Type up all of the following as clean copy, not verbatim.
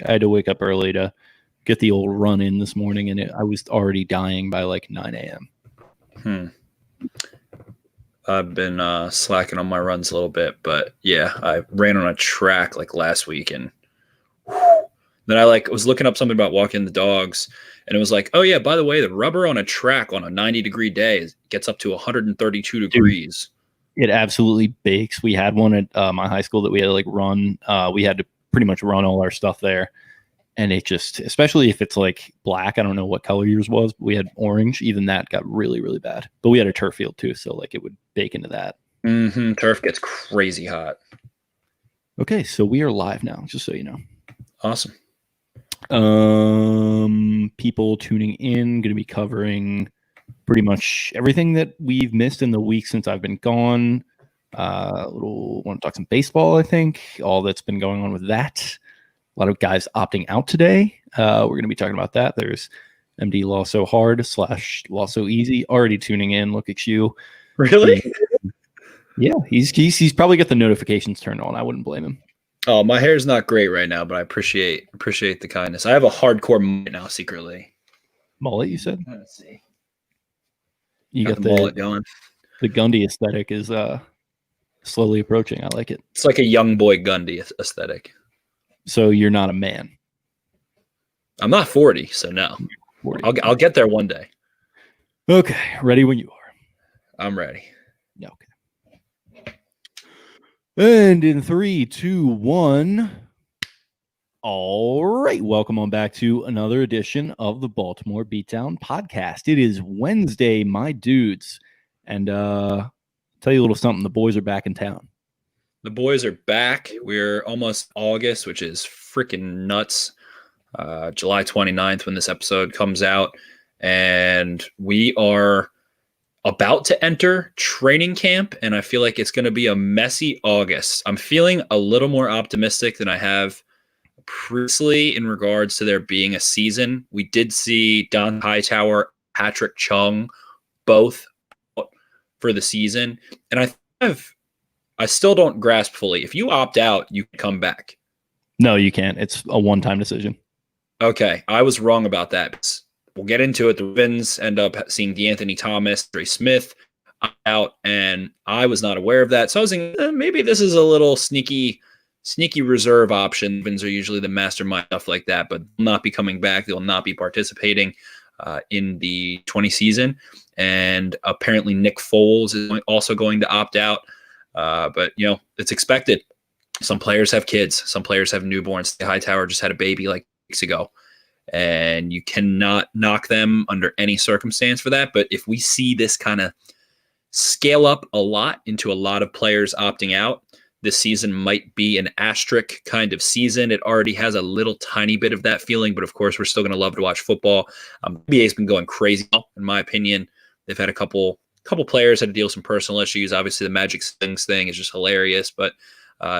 I had to wake up early to get the old run in this morning, and I was already dying by like 9 a.m. I've been slacking on my runs a little bit, but yeah, I ran on a track like last week, and then I was looking up something about walking the dogs, and it was like, oh yeah, by the way, the rubber on a track on a 90-degree day gets up to 132 degrees. It absolutely bakes. We had one at my high school that we had to run. We had to pretty much run all our stuff there. And it just, especially if it's like black, I don't know what color yours was, but we had orange. Even that got really, really bad. But we had a turf field too, so it would bake into that. Turf gets crazy hot. Okay, so we are live now, just so you know. Awesome. People tuning in, going to be covering pretty much everything that we've missed in the week since I've been gone. Want to talk some baseball, I think. All that's been going on with that. A lot of guys opting out today. We're going to be talking about that. There's MD Law So Hard / Law So Easy already tuning in. Look at you. Really? Yeah, he's probably got the notifications turned on. I wouldn't blame him. Oh, my hair's not great right now, but I appreciate the kindness. I have a hardcore mullet now secretly. Mullet, you said? Let's see. You got the mullet going. The Gundy aesthetic is slowly approaching. I like it. It's like a young boy Gundy aesthetic. So you're not a man. I'm not 40, so no. 40. I'll get there one day. Okay, ready when you are. I'm ready. Okay. And in 3, 2, 1. All right, welcome on back to another edition of the Baltimore Beatdown podcast. It is Wednesday, my dudes, and tell you a little something. The boys are back in town. The boys are back. We're almost August, which is freaking nuts. July 29th when this episode comes out, and we are about to enter training camp, and I feel like it's going to be a messy August. I'm feeling a little more optimistic than I have previously in regards to there being a season. We did see Don Hightower, Patrick Chung, both out for the season, and I still don't grasp fully. If you opt out, you can come back. No, you can't. It's a one-time decision. Okay, I was wrong about that. We'll get into it. The Ravens end up seeing DeAnthony Thomas, Dre Smith out, and I was not aware of that. So I was thinking maybe this is a little sneaky reserve option. Ravens are usually the mastermind, stuff like that, but they'll not be coming back. They'll not be participating in the 20 season. And apparently Nick Foles is also going to opt out. But, it's expected. Some players have kids. Some players have newborns. Hightower just had a baby like weeks ago. And you cannot knock them under any circumstance for that. But if we see this kind of scale up a lot into a lot of players opting out, this season might be an asterisk kind of season. It already has a little tiny bit of that feeling. But, of course, we're still going to love to watch football. NBA's been going crazy, in my opinion. They've had a couple players had to deal with some personal issues. Obviously, the Magic Slings thing is just hilarious, but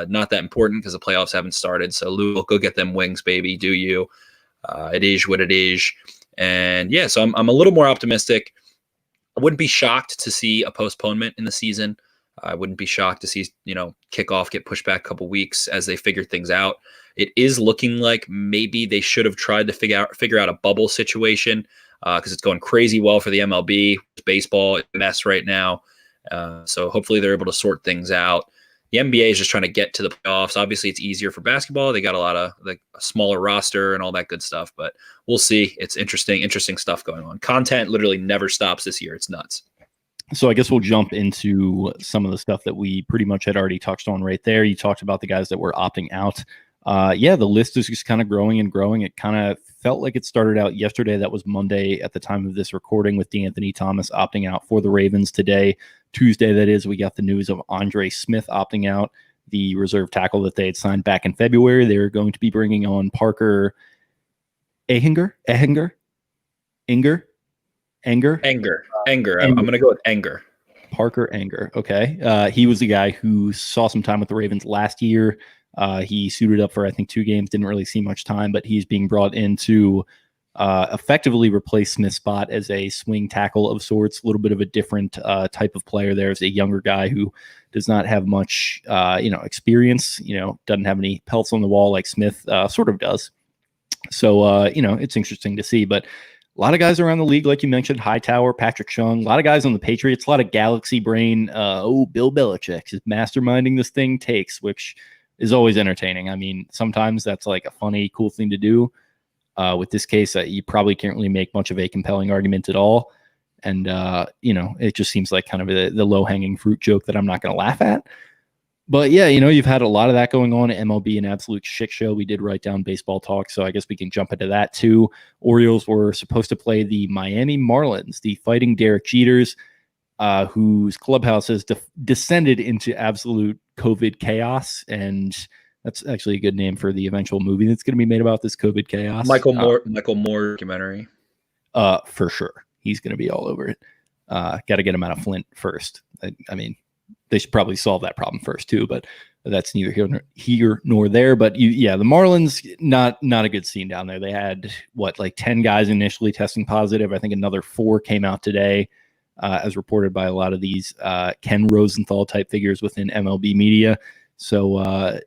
not that important because the playoffs haven't started. So, Lou, go get them wings, baby. Do you? It is what it is. And, yeah, so I'm a little more optimistic. I wouldn't be shocked to see a postponement in the season. I wouldn't be shocked to see, kickoff get pushed back a couple weeks as they figure things out. It is looking like maybe they should have tried to figure out a bubble situation. Because it's going crazy well for the MLB. Baseball is a mess right now. So hopefully they're able to sort things out. The NBA is just trying to get to the playoffs. Obviously, it's easier for basketball. They got a lot of a smaller roster and all that good stuff. But we'll see. It's interesting stuff going on. Content literally never stops this year. It's nuts. So I guess we'll jump into some of the stuff that we pretty much had already touched on right there. You talked about the guys that were opting out. The list is just kind of growing and growing. It kind of felt like it started out yesterday. That was Monday at the time of this recording with DeAnthony Thomas opting out for the Ravens. Today, Tuesday, that is, we got the news of Andre Smith opting out, the reserve tackle that they had signed back in February. They're going to be bringing on Parker Ehinger. I'm going to go with Enger. Parker Enger. Okay. He was the guy who saw some time with the Ravens last year. He suited up for, I think, 2 games, didn't really see much time, but he's being brought in to effectively replace Smith's spot as a swing tackle of sorts, a little bit of a different type of player. There's a younger guy who does not have much, experience, doesn't have any pelts on the wall like Smith sort of does. So, it's interesting to see. But a lot of guys around the league, like you mentioned, Hightower, Patrick Chung, a lot of guys on the Patriots, a lot of galaxy brain. Bill Belichick is masterminding this thing takes, which is always entertaining. I mean, sometimes that's like a funny, cool thing to do. With this case, you probably can't really make much of a compelling argument at all. And, it just seems like kind of the low-hanging fruit joke that I'm not going to laugh at. But yeah, you've had a lot of that going on at MLB, an absolute shit show. We did write down baseball talk, so I guess we can jump into that too. Orioles were supposed to play the Miami Marlins, the Fighting Derek Jeters, whose clubhouse has descended into absolute COVID chaos. And that's actually a good name for the eventual movie that's going to be made about this COVID chaos. Michael Moore documentary. For sure. He's going to be all over it. Got to get him out of Flint first. I mean, they should probably solve that problem first too, but that's neither here nor there. But the Marlins, not a good scene down there. They had 10 guys initially testing positive. I think another 4 came out today, as reported by a lot of these Ken Rosenthal type figures within MLB media. So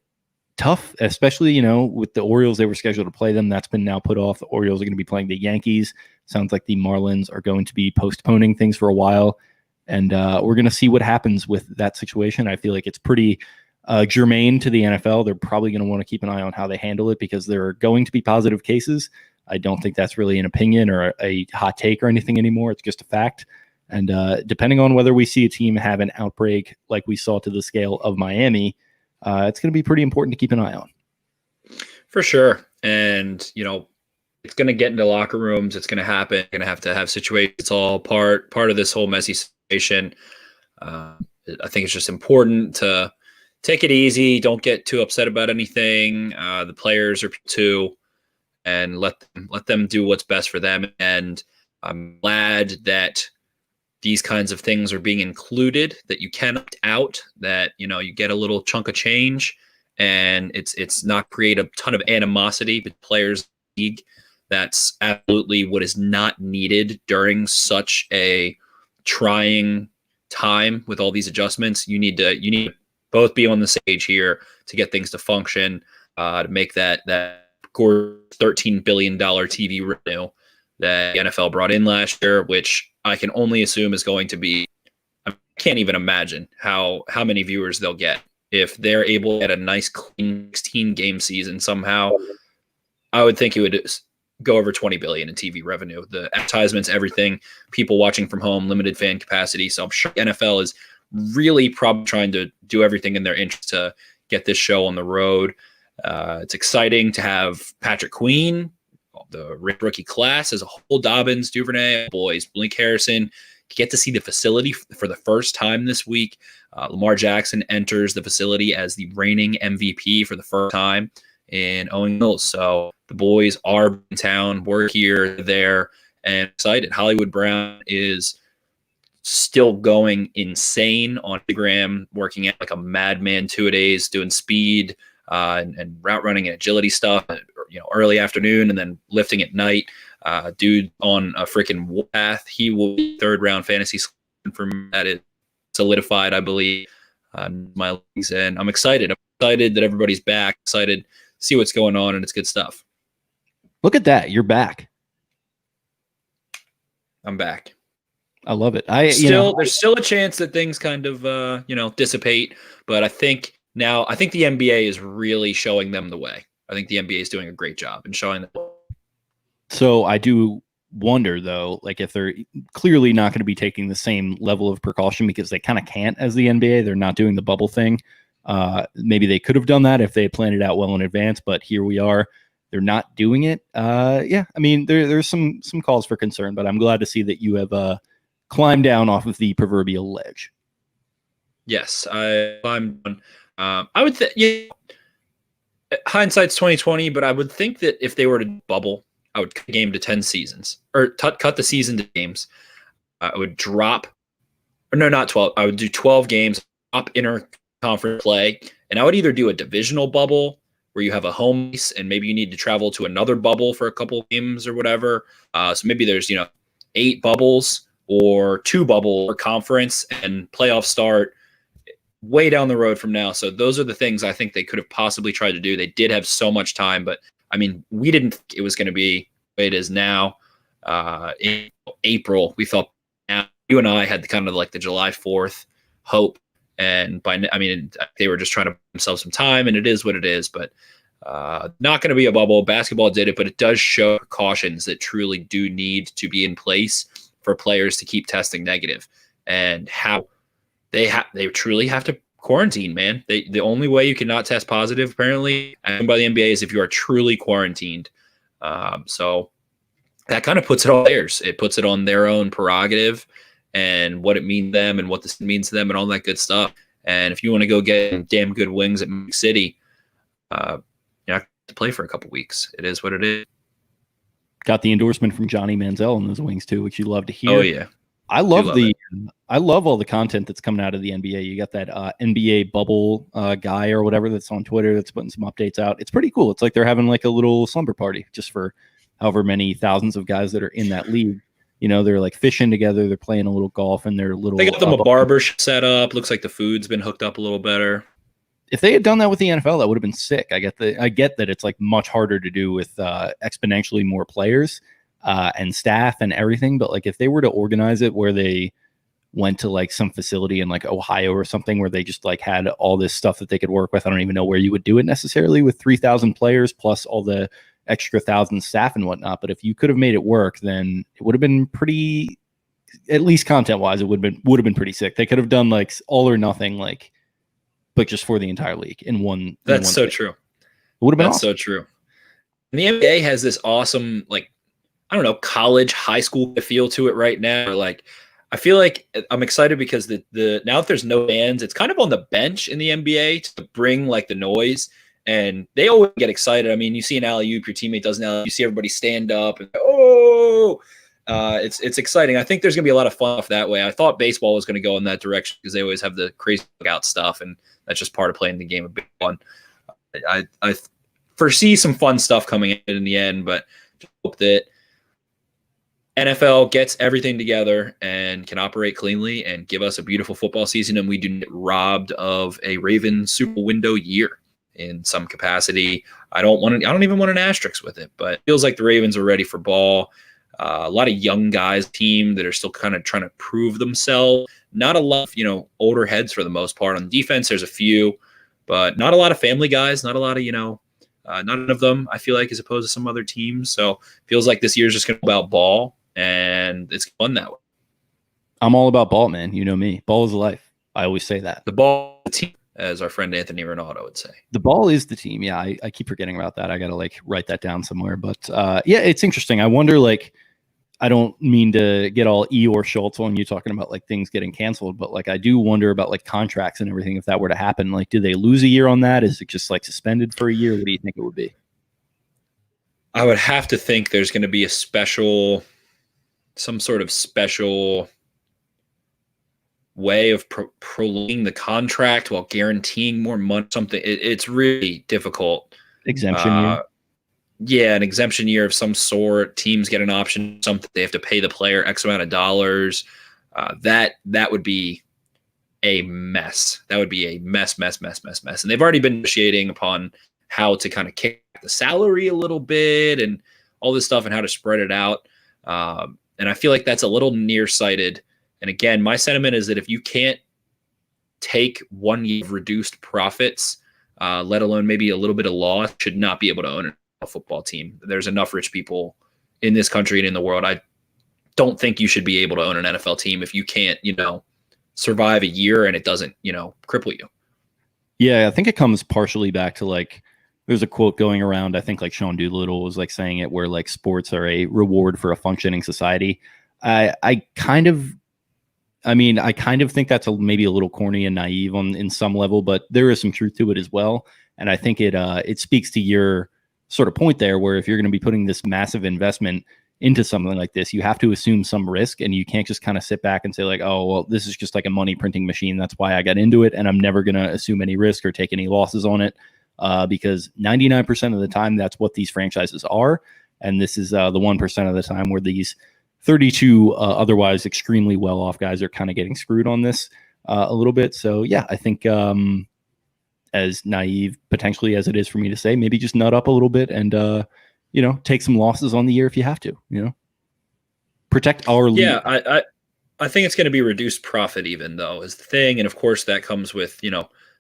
tough, especially, with the Orioles. They were scheduled to play them. That's been now put off. The Orioles are going to be playing the Yankees. Sounds like the Marlins are going to be postponing things for a while. And we're going to see what happens with that situation. I feel like it's pretty germane to the NFL. They're probably going to want to keep an eye on how they handle it because there are going to be positive cases. I don't think that's really an opinion or a hot take or anything anymore. It's just a fact. And depending on whether we see a team have an outbreak like we saw to the scale of Miami, it's going to be pretty important to keep an eye on. For sure. And, it's going to get into locker rooms. It's going to happen. Going to have situations. It's all part of this whole messy situation. I think it's just important to take it easy. Don't get too upset about anything. The players are too, and let them do what's best for them. And I'm glad that these kinds of things are being included, that you can opt out, that, you get a little chunk of change, and it's not create a ton of animosity with players in the league. That's absolutely what is not needed during such a trying time with all these adjustments. You need to both be on the stage here to get things to function, to make that $13 billion TV revenue that the NFL brought in last year, which I can only assume is going to be, I can't even imagine how many viewers they'll get if they're able to get a nice clean 16 game season somehow. I would think it would go over 20 billion in TV revenue, the advertisements, everything, people watching from home, limited fan capacity. So I'm sure the NFL is really probably trying to do everything in their interest to get this show on the road. It's exciting to have Patrick Queen, the rookie class as a whole, Dobbins, Duvernay, boys, Blake Harrison, get to see the facility for the first time this week. Lamar Jackson enters the facility as the reigning MVP for the first time in Owen Mills. So the boys are in town, we're here, there, and excited. Hollywood Brown is still going insane on Instagram, working out like a madman 2-a-days, doing speed and route running and agility stuff, early afternoon and then lifting at night. Dude on a freaking path. He will be 3rd round fantasy from that is solidified, I believe. My leagues, and I'm excited. I'm excited that everybody's back. Excited to see what's going on, and it's good stuff. Look at that. You're back. I'm back. I love it. There's still a chance that things kind of, dissipate, but I think the NBA is really showing them the way. I think the NBA is doing a great job in showing them. So I do wonder, though, if they're clearly not going to be taking the same level of precaution because they kind of can't as the NBA. They're not doing the bubble thing. Maybe they could have done that if they had planned it out well in advance, but here we are. They're not doing it. There's some calls for concern, but I'm glad to see that you have climbed down off of the proverbial ledge. Yes, I climbed down. I would hindsight's 2020, but I would think that if they were to bubble, I would cut the game to 10 seasons or cut the season to games. I would drop, or no, not 12. I would do 12 games, up inter-conference play, and I would either do a divisional bubble where you have a home base and maybe you need to travel to another bubble for a couple games or whatever. So maybe there's 8 bubbles or 2 bubble or conference, and playoffs start way down the road from now. So those are the things I think they could have possibly tried to do. They did have so much time, but I mean, we didn't think it was going to be the way it is now. In April, we felt now you and I had kind of like the July 4th hope. And they were just trying to give themselves some time, and it is what it is. But not going to be a bubble. Basketball did it, but it does show precautions that truly do need to be in place for players to keep testing negative, and how they truly have to quarantine, man. The only way you cannot test positive, apparently, and by the NBA, is if you are truly quarantined. So that kind of puts it on players. It puts it on their own prerogative and what it means to them and what this means to them and all that good stuff. And if you want to go get damn good wings at Music City, you're not going to play for a couple weeks. It is what it is. Got the endorsement from Johnny Manziel on those wings too, which you love to hear. Oh yeah. I love all the content that's coming out of the NBA. You got that NBA bubble guy or whatever that's on Twitter that's putting some updates out. It's pretty cool. It's like they're having like a little slumber party just for however many thousands of guys that are in that league. You know, they're like fishing together. They're playing a little golf, and they're little. They got them a barber set up. Looks like the food's been hooked up a little better. If they had done that with the NFL, that would have been sick. I get that it's like much harder to do with exponentially more players and staff and everything. But like if they were to organize it where they went to like some facility in like Ohio or something where they just like had all this stuff that they could work with, I don't even know where you would do it necessarily with 3,000 players plus all the extra 1,000 staff and whatnot. But if you could have made it work, then it would have been pretty, at least content wise, it would have been pretty sick. They could have done like all or nothing, like, but just for the entire league in one. That's so true. It would have been awesome. So true. And the NBA has this awesome, like, I don't know, college, high school feel to it right now. Like, I feel like I'm excited because the now that there's no fans, it's kind of on the bench in the NBA to bring like the noise. And they always get excited. I mean, you see an alley-oop, your teammate does an alley-oop, you see everybody stand up and it's exciting. I think there's gonna be a lot of fun off that way. I thought baseball was gonna go in that direction because they always have the crazy out stuff, and that's just part of playing the game of baseball. I foresee some fun stuff coming in the end, but just hope that NFL gets everything together and can operate cleanly and give us a beautiful football season, and we do get robbed of a Ravens Super Window year in some capacity. I don't even want an asterisk with it, but it feels like the Ravens are ready for ball. A lot of young guys team that are still kind of trying to prove themselves. Not a lot of, older heads for the most part. On defense, there's a few, but not a lot of family guys, not a lot of, none of them, I feel like, as opposed to some other teams. So it feels like this year's just going to be about ball, and it's fun that way. I'm all about ball, man. You know me. Ball is life. I always say that. The ball, the team, as our friend Anthony Ronaldo would say. The ball is the team. Yeah, I keep forgetting about that. I got to like write that down somewhere. But yeah, it's interesting. I wonder, like, I don't mean to get all Eeyore Schultz on you talking about like things getting canceled, but like I do wonder about like contracts and everything if that were to happen. Like, do they lose a year on that? Is it just like suspended for a year? What do you think it would be? I would have to think there's going to be some sort of special way of prolonging the contract while guaranteeing more money. Something it's really difficult. Exemption year. Yeah, an exemption year of some sort. Teams get an option, something they have to pay the player X amount of dollars. That would be a mess. That would be a mess. And they've already been negotiating upon how to kind of kick the salary a little bit and all this stuff and how to spread it out. And I feel like that's a little nearsighted. And again, my sentiment is that if you can't take 1 year of reduced profits, let alone maybe a little bit of loss, should not be able to own a football team. There's enough rich people in this country and in the world. I don't think you should be able to own an NFL team if you can't, survive a year and it doesn't, cripple you. Yeah, I think it comes partially back to like, there's a quote going around. I think like Sean Doolittle was like saying it, where like sports are a reward for a functioning society. I kind of think that's maybe a little corny and naive in some level, but there is some truth to it as well. And I think it speaks to your sort of point there, where if you're going to be putting this massive investment into something like this, you have to assume some risk, and you can't just kind of sit back and say like, oh, well, this is just like a money printing machine. That's why I got into it, and I'm never going to assume any risk or take any losses on it, because 99% of the time, that's what these franchises are. And this is the 1% of the time where these 32 otherwise extremely well-off guys are kind of getting screwed on this a little bit. So yeah, I think as naive potentially as it is for me to say, maybe just nut up a little bit and take some losses on the year if you have to. Protect our lead. Yeah, I think it's going to be reduced profit even though is the thing. And of course that comes with,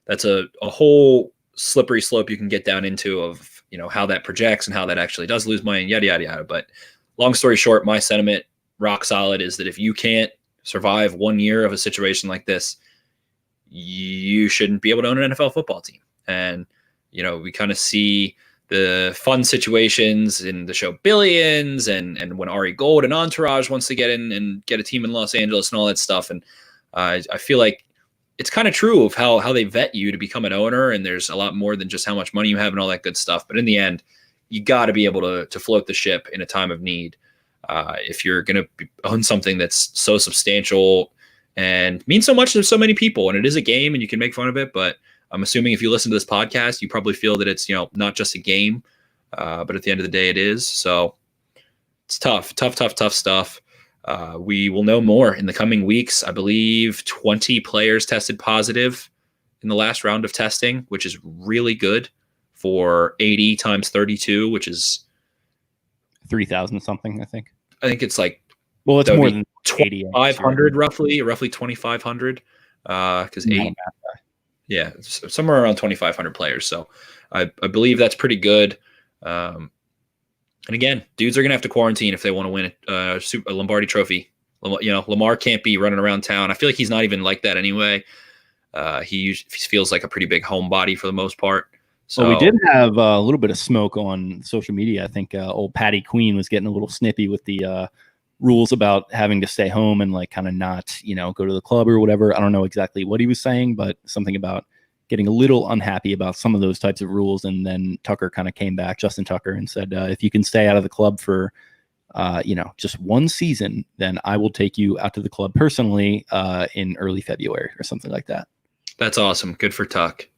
that's a whole slippery slope you can get down into of, how that projects and how that actually does lose money and yada, yada, yada. But long story short, my sentiment rock solid is that if you can't survive 1 year of a situation like this, you shouldn't be able to own an NFL football team. And, we kind of see the fun situations in the show Billions and when Ari Gold and Entourage wants to get in and get a team in Los Angeles and all that stuff. And I feel like it's kind of true of how they vet you to become an owner. And there's a lot more than just how much money you have and all that good stuff. But in the end, you got to be able to float the ship in a time of need. If you're going to own something that's so substantial and means so much to so many people, and it is a game and you can make fun of it, but I'm assuming if you listen to this podcast, you probably feel that it's, not just a game, but at the end of the day, it is. So it's tough stuff. We will know more in the coming weeks. I believe 20 players tested positive in the last round of testing, which is really good for 80 times 32, which is 3,000 something, I think. I think it's like, well, it's more than 2,500 roughly 2,500. Because yeah, somewhere around 2,500 players. So I believe that's pretty good. And again, dudes are going to have to quarantine if they want to win a Lombardi trophy. Lamar can't be running around town. I feel like he's not even like that anyway. He feels like a pretty big homebody for the most part. So we did have a little bit of smoke on social media. I think old Patty Queen was getting a little snippy with the rules about having to stay home and like kind of not, go to the club or whatever. I don't know exactly what he was saying, but something about getting a little unhappy about some of those types of rules. And then Tucker kind of came back, Justin Tucker, and said, if you can stay out of the club for, just one season, then I will take you out to the club personally in early February or something like that. That's awesome. Good for Tuck.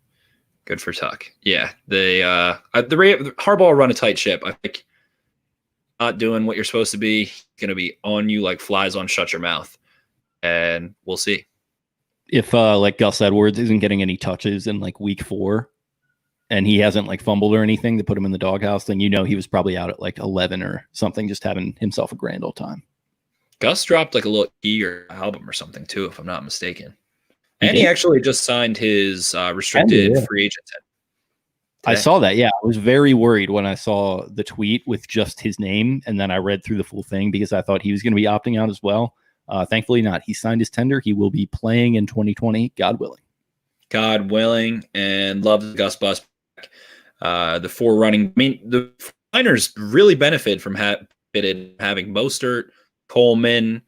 Yeah. The Harbaugh will run a tight ship. I think not doing what you're supposed to be, going to be on you like flies on shut your mouth. And we'll see. If like Gus Edwards isn't getting any touches in like week 4 and he hasn't like fumbled or anything to put him in the doghouse, then he was probably out at like 11 or something, just having himself a grand old time. Gus dropped like a little EP or album or something too, if I'm not mistaken. He actually just signed his restricted free agent today. I saw that. Yeah, I was very worried when I saw the tweet with just his name, and then I read through the full thing because I thought he was going to be opting out as well. Thankfully not. He signed his tender. He will be playing in 2020, God willing. God willing, and love the Gus Bus back. The the Niners really benefit from having Mostert, Coleman,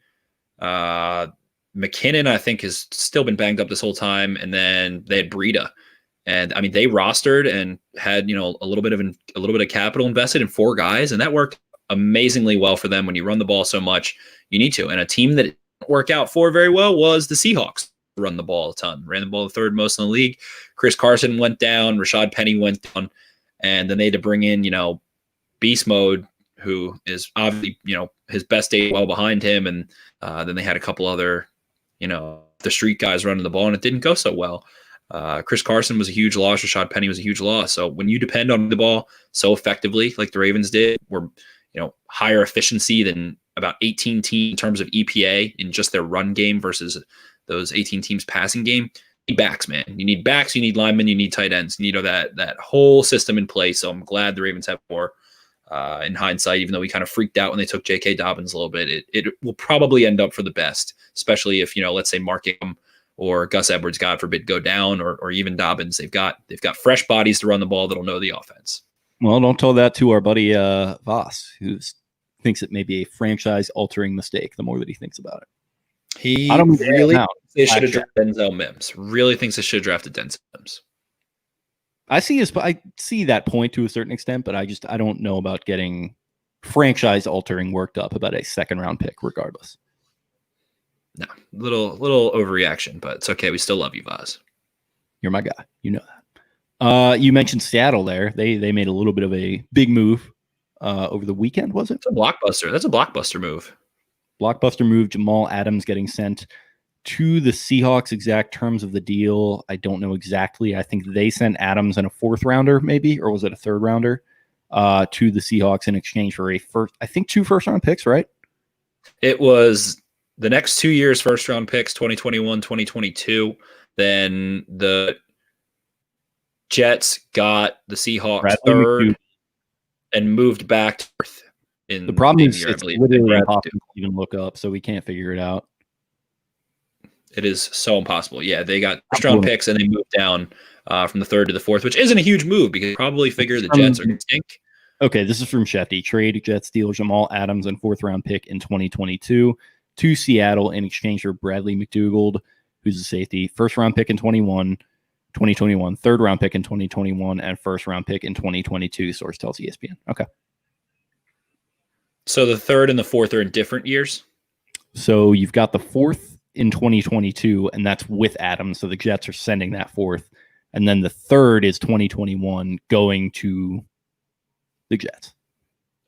McKinnon, I think, has still been banged up this whole time, and then they had Breida. And I mean, they rostered and had, a little bit of capital invested in 4 guys, and that worked amazingly well for them. When you run the ball so much, you need to. And a team that didn't work out for very well was the Seahawks. Run the ball a ton, ran the ball the 3rd most in the league. Chris Carson went down, Rashad Penny went down, and then they had to bring in, beast mode, who is obviously, his best day well behind him. And then they had a couple other, the street guys running the ball, and it didn't go so well. Chris Carson was a huge loss. Rashad Penny was a huge loss. So when you depend on the ball so effectively, like the Ravens did, we're, higher efficiency than about 18 teams in terms of EPA in just their run game versus those 18 teams passing game. You need backs, man. You need backs, you need linemen, you need tight ends. You need that whole system in place. So I'm glad the Ravens have more in hindsight, even though we kind of freaked out when they took J.K. Dobbins a little bit. It will probably end up for the best, especially if, let's say Mark Ingram or Gus Edwards, God forbid, go down, or even Dobbins. They've got fresh bodies to run the ball that'll know the offense. Well, don't tell that to our buddy Voss, who thinks it may be a franchise-altering mistake the more that he thinks about it. I don't really think they should have drafted Denzel Mims. Really thinks they should have drafted Denzel Mims. I see that point to a certain extent, but I don't know about getting franchise-altering worked up about a 2nd-round pick, regardless. No, little overreaction, but it's okay. We still love you, Voss. You're my guy. You know that. You mentioned Seattle there. They made a little bit of a big move over the weekend, was it? It's a blockbuster. That's a blockbuster move. Blockbuster move. Jamal Adams getting sent to the Seahawks exact terms of the deal, I don't know exactly. I think they sent Adams and a 4th rounder, maybe, or was it a 3rd rounder, to the Seahawks in exchange for I think 2 first-round picks, right? It was the next 2 years first-round picks, 2021, 2022. Then the Jets got the Seahawks Bradley 3rd McDougal. and moved back to 4th. The problem is year, it's literally impossible to even look up, so we can't figure it out. It is so impossible. Yeah, they got first-round picks and they moved down from the 3rd to the 4th, which isn't a huge move because you probably figure the Jets are going to stink. Okay, this is from Shefty. Trade Jets deal Jamal Adams and 4th-round pick in 2022 to Seattle in exchange for Bradley McDougal, who's a safety, 1st-round pick in 2021, 3rd-round pick in 2021, and 1st-round pick in 2022, source tells ESPN. Okay. So the 3rd and the 4th are in different years? So you've got the 4th in 2022, and that's with Adams, so the Jets are sending that 4th. And then the 3rd is 2021 going to the Jets.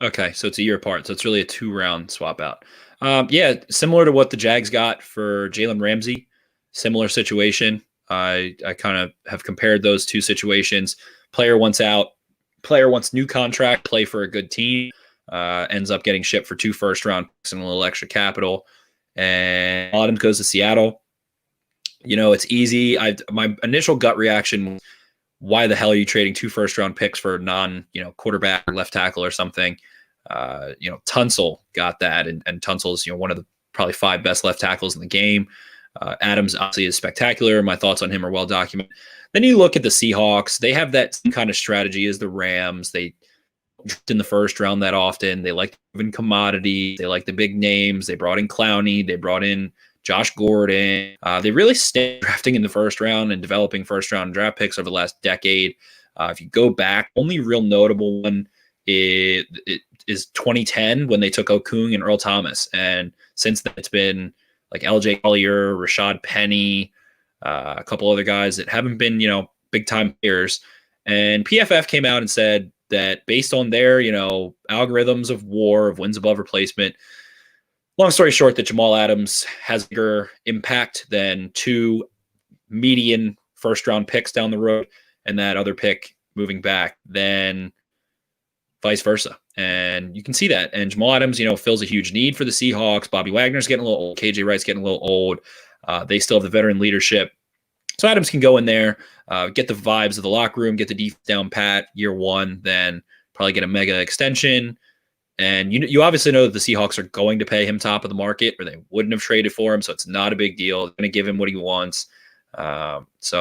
Okay, so it's a year apart. So it's really a 2-round swap out. Yeah, similar to what the Jags got for Jalen Ramsey. Similar situation. I kind of have compared those 2 situations. Player wants out. Player wants new contract, play for a good team. Ends up getting shipped for 2 first-round picks and a little extra capital. And Adams goes to Seattle. It's easy. My initial gut reaction was, why the hell are you trading 2 first-round picks for quarterback or left tackle or something? Tunsil got that, and Tunsil's one of the probably 5 best left tackles in the game. Adams obviously is spectacular. My thoughts on him are well documented. Then you look at the Seahawks. They have that same kind of strategy as the Rams. They draft in the first round that often. They like moving commodities. They like the big names. They brought in Clowney. They brought in Josh Gordon. They really stay drafting in the first round and developing first-round draft picks over the last decade. If you go back, only real notable one is 2010 when they took Okung and Earl Thomas. And since then, it's been like L.J. Collier, Rashad Penny, a couple other guys that haven't been, big-time players. And PFF came out and said that based on their, algorithms of WAR, of wins above replacement, long story short, that Jamal Adams has a bigger impact than 2 median first-round picks down the road, and that other pick moving back, then vice versa. And you can see that. And Jamal Adams, fills a huge need for the Seahawks. Bobby Wagner's getting a little old. KJ Wright's getting a little old. They still have the veteran leadership. So Adams can go in there, get the vibes of the locker room, get the defense down pat year 1, then probably get a mega extension. And you obviously know that the Seahawks are going to pay him top of the market, or they wouldn't have traded for him. So it's not a big deal. They're going to give him what he wants. It's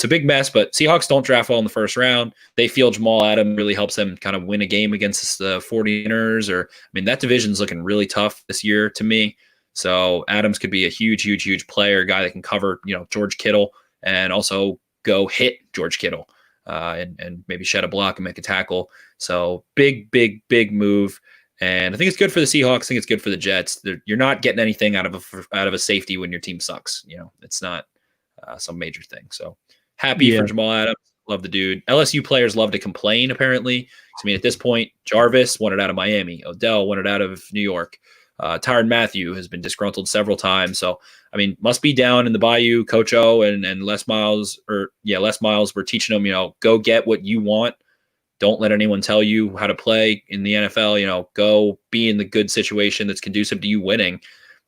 a big mess, but Seahawks don't draft well in the first round. They feel Jamal Adams really helps them kind of win a game against the 49ers. That division's looking really tough this year to me. So Adams could be a huge, huge, huge player, guy that can cover, George Kittle and also go hit George Kittle and maybe shed a block and make a tackle. So big, big, big move. And I think it's good for the Seahawks. I think it's good for the Jets. You're not getting anything out of a safety when your team sucks. It's not some major thing. So happy for Jamal Adams. Love the dude. LSU players love to complain, apparently. At this point, Jarvis wanted out of Miami. Odell wanted out of New York. Tyrann Mathieu has been disgruntled several times. So, must be down in the Bayou. Coach O and Les Miles, were teaching them, go get what you want. Don't let anyone tell you how to play in the NFL. Go be in the good situation that's conducive to you winning.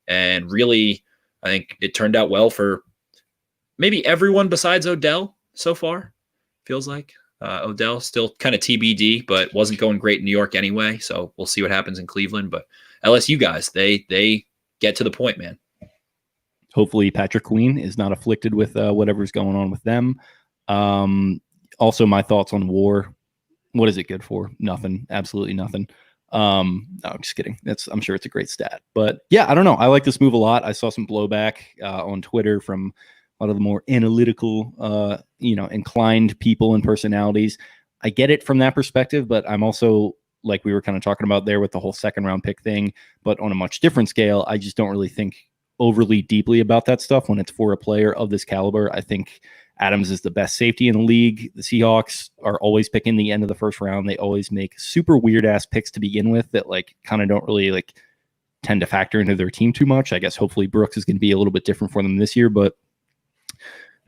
And really, I think it turned out well for maybe everyone besides Odell so far. Feels like Odell still kind of TBD, but wasn't going great in New York anyway. So we'll see what happens in Cleveland. But LSU guys, they get to the point, man. Hopefully Patrick Queen is not afflicted with whatever's going on with them. Also, my thoughts on WAR. What is it good for? Nothing. Absolutely nothing. No, I'm just kidding. I'm sure it's a great stat. But yeah, I don't know. I like this move a lot. I saw some blowback on Twitter from a lot of the more analytical, inclined people and personalities. I get it from that perspective, but I'm also, like we were kind of talking about there with the whole 2nd-round pick thing, but on a much different scale, I just don't really think overly deeply about that stuff when it's for a player of this caliber. I think Adams is the best safety in the league. The Seahawks are always picking the end of the first round. They always make super weird ass picks to begin with that kind of don't really tend to factor into their team too much. I guess hopefully Brooks is going to be a little bit different for them this year, but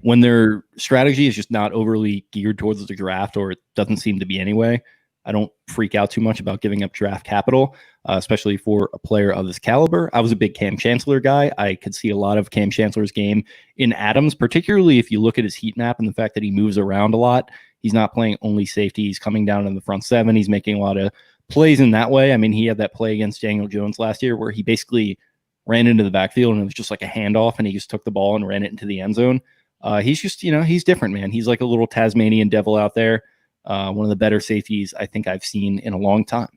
when their strategy is just not overly geared towards the draft, or it doesn't seem to be anyway, I don't freak out too much about giving up draft capital, especially for a player of this caliber. I was a big Cam Chancellor guy. I could see a lot of Cam Chancellor's game in Adams, particularly if you look at his heat map and the fact that he moves around a lot. He's not playing only safety. He's coming down in the front seven. He's making a lot of plays in that way. I mean, he had that play against Daniel Jones last year where he basically ran into the backfield and it was just like a handoff and he just took the ball and ran it into the end zone. He's just, he's different, man. He's like a little Tasmanian devil out there. One of the better safeties I think I've seen in a long time,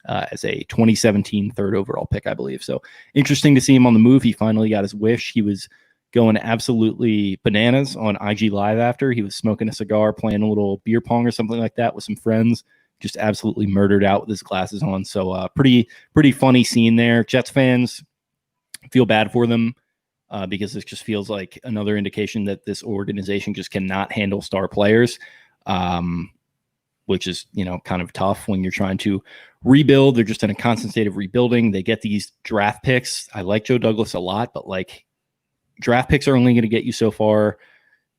as a 2017 third overall pick, I believe. So interesting to see him on the move. He finally got his wish. He was going absolutely bananas on IG Live after. He was smoking a cigar, playing a little beer pong or something like that with some friends, just absolutely murdered out with his glasses on. So pretty funny scene there. Jets fans, feel bad for them. Because this just feels like another indication that this organization just cannot handle star players, which is, kind of tough when you're trying to rebuild. They're just in a constant state of rebuilding. They get these draft picks. I like Joe Douglas a lot, but like draft picks are only going to get you so far.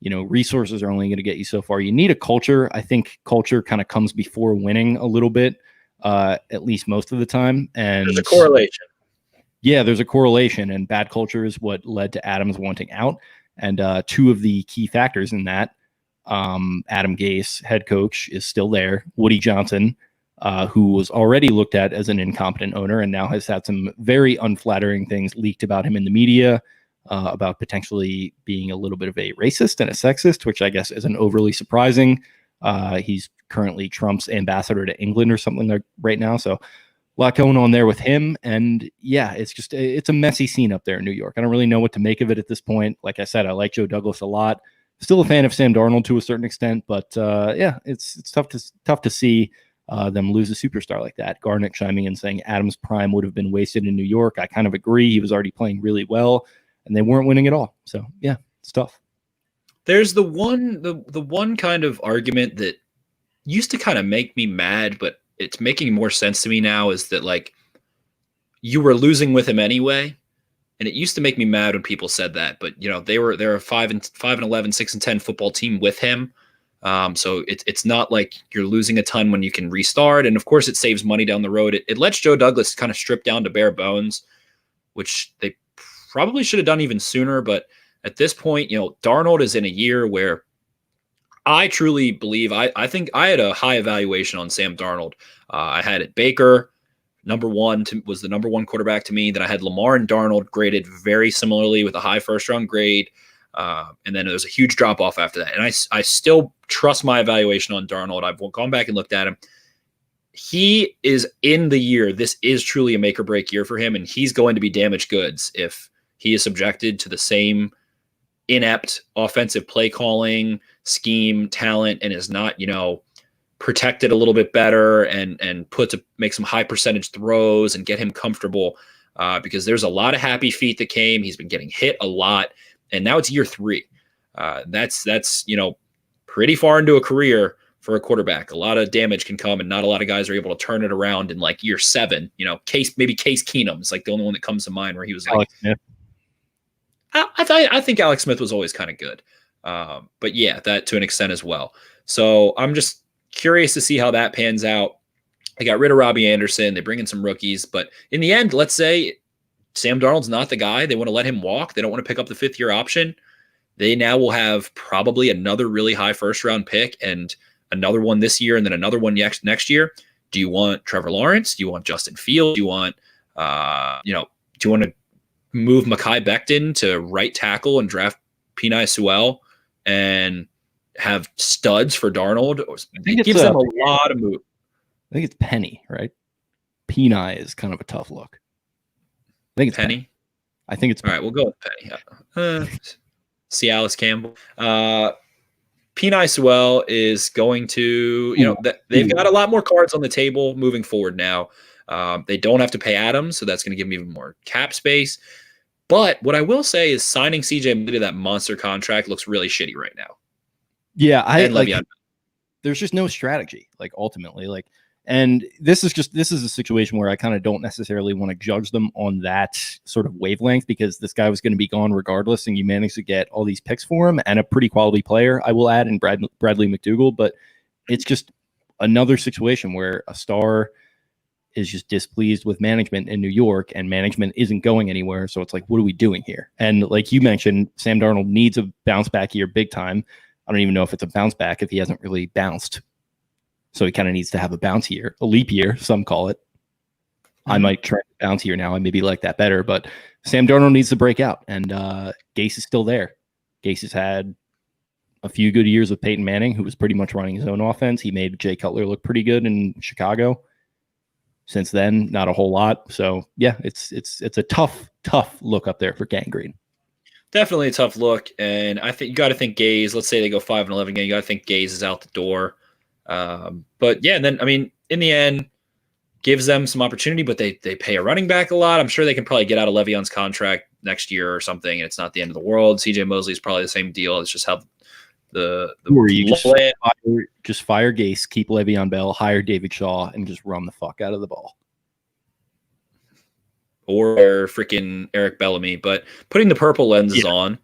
Resources are only going to get you so far. You need a culture. I think culture kind of comes before winning a little bit, at least most of the time. And there's a correlation. Yeah, there's a correlation, and bad culture is what led to Adams wanting out. And two of the key factors in that, Adam Gase, head coach, is still there. Woody Johnson, who was already looked at as an incompetent owner and now has had some very unflattering things leaked about him in the media, about potentially being a little bit of a racist and a sexist, which I guess isn't overly surprising. He's currently Trump's ambassador to England or something like right now, so a lot going on there with him. And yeah, it's a messy scene up there in New York. I don't really know what to make of it at this point. Like I said, I like Joe Douglas a lot. Still a fan of Sam Darnold to a certain extent, but it's tough to see them lose a superstar like that. Garnett chiming in saying Adams' prime would have been wasted in New York. I kind of agree. He was already playing really well, and they weren't winning at all. So yeah, it's tough. There's the one kind of argument that used to kind of make me mad, but it's making more sense to me now, is that like you were losing with him anyway. And it used to make me mad when people said that, but they're a 5-11, 6-10 football team with him. So it's not like you're losing a ton when you can restart. And of course it saves money down the road. It lets Joe Douglas kind of strip down to bare bones, which they probably should have done even sooner. But at this point, Darnold is in a year where I truly believe, I think I had a high evaluation on Sam Darnold. I had it Baker, was the number one quarterback to me. Then I had Lamar and Darnold graded very similarly with a high first-round grade. And then there was a huge drop-off after that. And I still trust my evaluation on Darnold. I've gone back and looked at him. He is in the year. This is truly a make-or-break year for him, and he's going to be damaged goods if he is subjected to the same inept offensive play calling scheme talent and is not, protected a little bit better and make some high percentage throws and get him comfortable, because there's a lot of happy feet that came. He's been getting hit a lot, and now it's year 3. That's pretty far into a career for a quarterback. A lot of damage can come, and not a lot of guys are able to turn it around in like year 7. Case Keenum is like the only one that comes to mind where he was like, I think Alex Smith was always kind of good. But yeah, that to an extent as well. So I'm just curious to see how that pans out. They got rid of Robbie Anderson. They bring in some rookies. But in the end, let's say Sam Darnold's not the guy. They want to let him walk. They don't want to pick up the 5th-year option. They now will have probably another really high first-round pick and another one this year and then another one next year. Do you want Trevor Lawrence? Do you want Justin Fields? Do you want, do you want to move Mekhi Becton to right tackle and draft Penei Sewell and have studs for Darnold? It gives them a lot of move. I think it's Penny, right? Penei is kind of a tough look. I think it's Penny. I think it's all right. We'll go with Penny. See Alice Campbell. Penei Sewell is going to, they've got a lot more cards on the table moving forward now. They don't have to pay Adams, so that's going to give them even more cap space. But what I will say is signing CJ to that monster contract looks really shitty right now. Yeah, there's just no strategy, like ultimately, And this is a situation where I kind of don't necessarily want to judge them on that sort of wavelength, because this guy was going to be gone regardless, and you managed to get all these picks for him and a pretty quality player, I will add, in Bradley McDougald. But it's just another situation where a star is just displeased with management in New York, and management isn't going anywhere. So it's like, what are we doing here? And like you mentioned, Sam Darnold needs a bounce back year big time. I don't even know if it's a bounce back if he hasn't really bounced. So he kind of needs to have a bounce year, a leap year, some call it. I might try to bounce here now. I maybe like that better, but Sam Darnold needs to break out, and Gase is still there. Gase has had a few good years with Peyton Manning, who was pretty much running his own offense. He made Jay Cutler look pretty good in Chicago. Since then, not a whole lot. So yeah, it's a tough look up there for Gangrene. Definitely a tough look, and I think you got to think Gaze. Let's say they go 5-11 again. You got to think Gaze is out the door. But yeah, and then I mean, in the end, gives them some opportunity, but they pay a running back a lot. I'm sure they can probably get out of Le'Veon's contract next year or something, and it's not the end of the world. CJ Mosley is probably the same deal. It's just how the or you just fire Gase, keep Le'Veon Bell, hire David Shaw, and just run the fuck out of the ball. Or freaking Eric Bellamy. But putting the purple lenses on,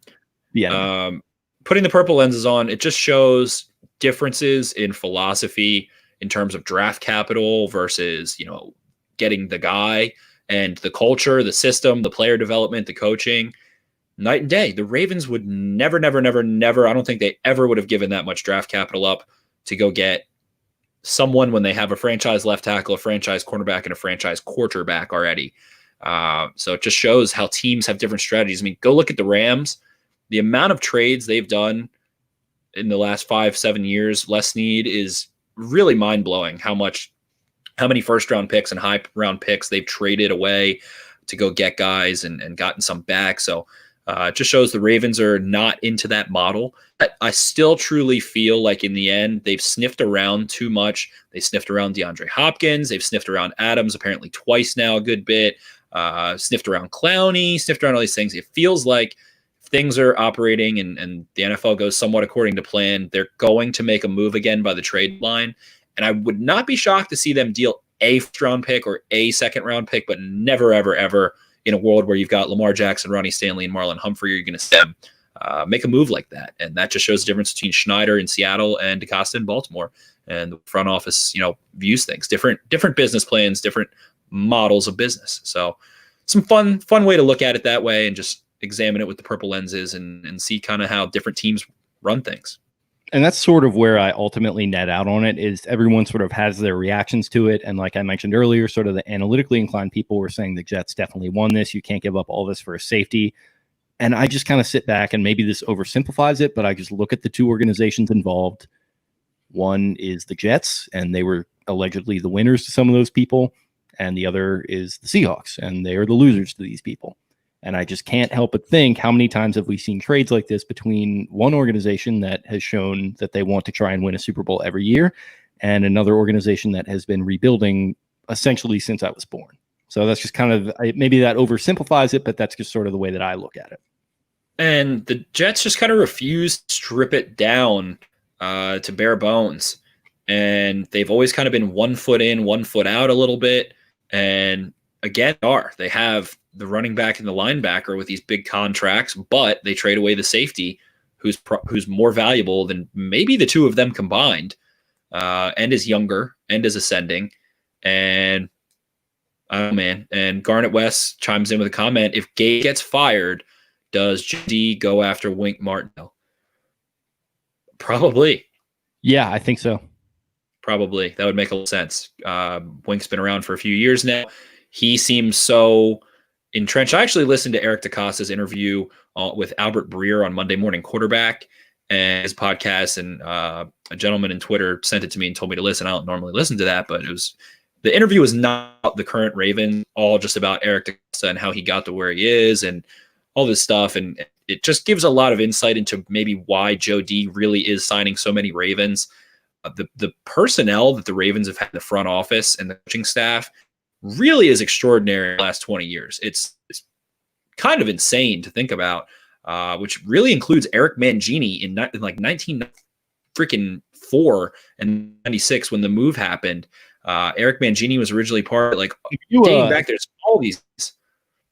putting the purple lenses on, it just shows differences in philosophy in terms of draft capital versus, getting the guy, and the culture, the system, the player development, the coaching. Night and day. The Ravens would never, I don't think they ever would have given that much draft capital up to go get someone when they have a franchise left tackle, a franchise cornerback, and a franchise quarterback already. So it just shows how teams have different strategies. I mean, go look at the Rams. The amount of trades they've done in the last 5-7 years, Les Snead, is really mind-blowing how many first-round picks and high-round picks they've traded away to go get guys and gotten some back. So it just shows the Ravens are not into that model. I still truly feel like in the end, they've sniffed around too much. They sniffed around DeAndre Hopkins. They've sniffed around Adams apparently twice now, a good bit. Sniffed around Clowney, sniffed around all these things. It feels like if things are operating and the NFL goes somewhat according to plan, they're going to make a move again by the trade line. And I would not be shocked to see them deal a first-round pick or a second-round pick, but never, ever, ever in a world where you've got Lamar Jackson, Ronnie Stanley, and Marlon Humphrey, you're going to see them make a move like that. And that just shows the difference between Schneider in Seattle and DeCosta in Baltimore. And the front office, views things, different business plans, different models of business. So some fun way to look at it that way, and just examine it with the purple lenses and see kind of how different teams run things. And that's sort of where I ultimately net out on it, is everyone sort of has their reactions to it. And like I mentioned earlier, sort of the analytically inclined people were saying the Jets definitely won this. You can't give up all this for a safety. And I just kind of sit back, and maybe this oversimplifies it, but I just look at the two organizations involved. One is the Jets, and they were allegedly the winners to some of those people. And the other is the Seahawks, and they are the losers to these people. And I just can't help but think, how many times have we seen trades like this between one organization that has shown that they want to try and win a Super Bowl every year, and another organization that has been rebuilding essentially since I was born. So that's just kind of, maybe that oversimplifies it, but that's just sort of the way that I look at it. And the Jets just kind of refuse to strip it down to bare bones. And they've always kind of been 1 foot in, 1 foot out a little bit. And again, they have the running back and the linebacker with these big contracts, but they trade away the safety who's more valuable than maybe the two of them combined, and is younger and is ascending. And oh man, and Garnet West chimes in with a comment: if Gay gets fired, does JD go after Wink Martindale? Probably. Yeah, I think so. Probably. That would make a lot of sense. Wink's been around for a few years now. He seems so entrenched. I actually listened to Eric DeCosta's interview with Albert Breer on Monday Morning Quarterback and his podcast, and a gentleman in Twitter sent it to me and told me to listen. I don't normally listen to that, but the interview was not the current Raven, all just about Eric DeCosta and how he got to where he is and all this stuff. And it just gives a lot of insight into maybe why Joe D really is signing so many Ravens. The personnel that the Ravens have had in the front office and the coaching staff really is extraordinary in the last 20 years. It's kind of insane to think about, which really includes Eric Mangini in like 19 freaking 4 and 96 when the move happened. Eric Mangini was originally part of, like, You, dating back, there's all these.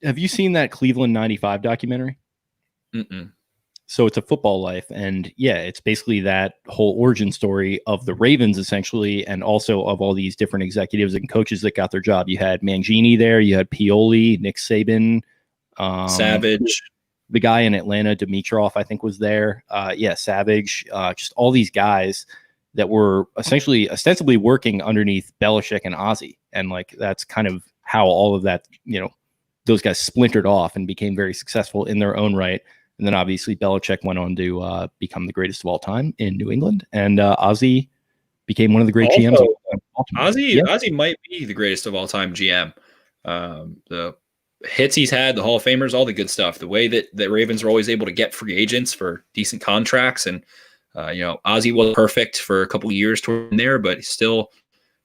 have you seen that Cleveland 95 documentary? Mm-mm. So it's a football life. And yeah, it's basically that whole origin story of the Ravens, essentially, and also of all these different executives and coaches that got their job. You had Mangini there, you had Pioli, Nick Saban, Savage. the guy in Atlanta, Dimitrov, I think, was there. Yeah, Savage, just all these guys that were essentially ostensibly working underneath Belichick and Ozzie. And like, that's kind of how all of that, those guys splintered off and became very successful in their own right. And then obviously Belichick went on to become the greatest of all time in New England. And Ozzie became one of the great GMs. Ozzie might be the greatest of all time GM. The hits he's had, the Hall of Famers, all the good stuff. The way that the Ravens were always able to get free agents for decent contracts. And, Ozzie was perfect for a couple of years toward there, but he's still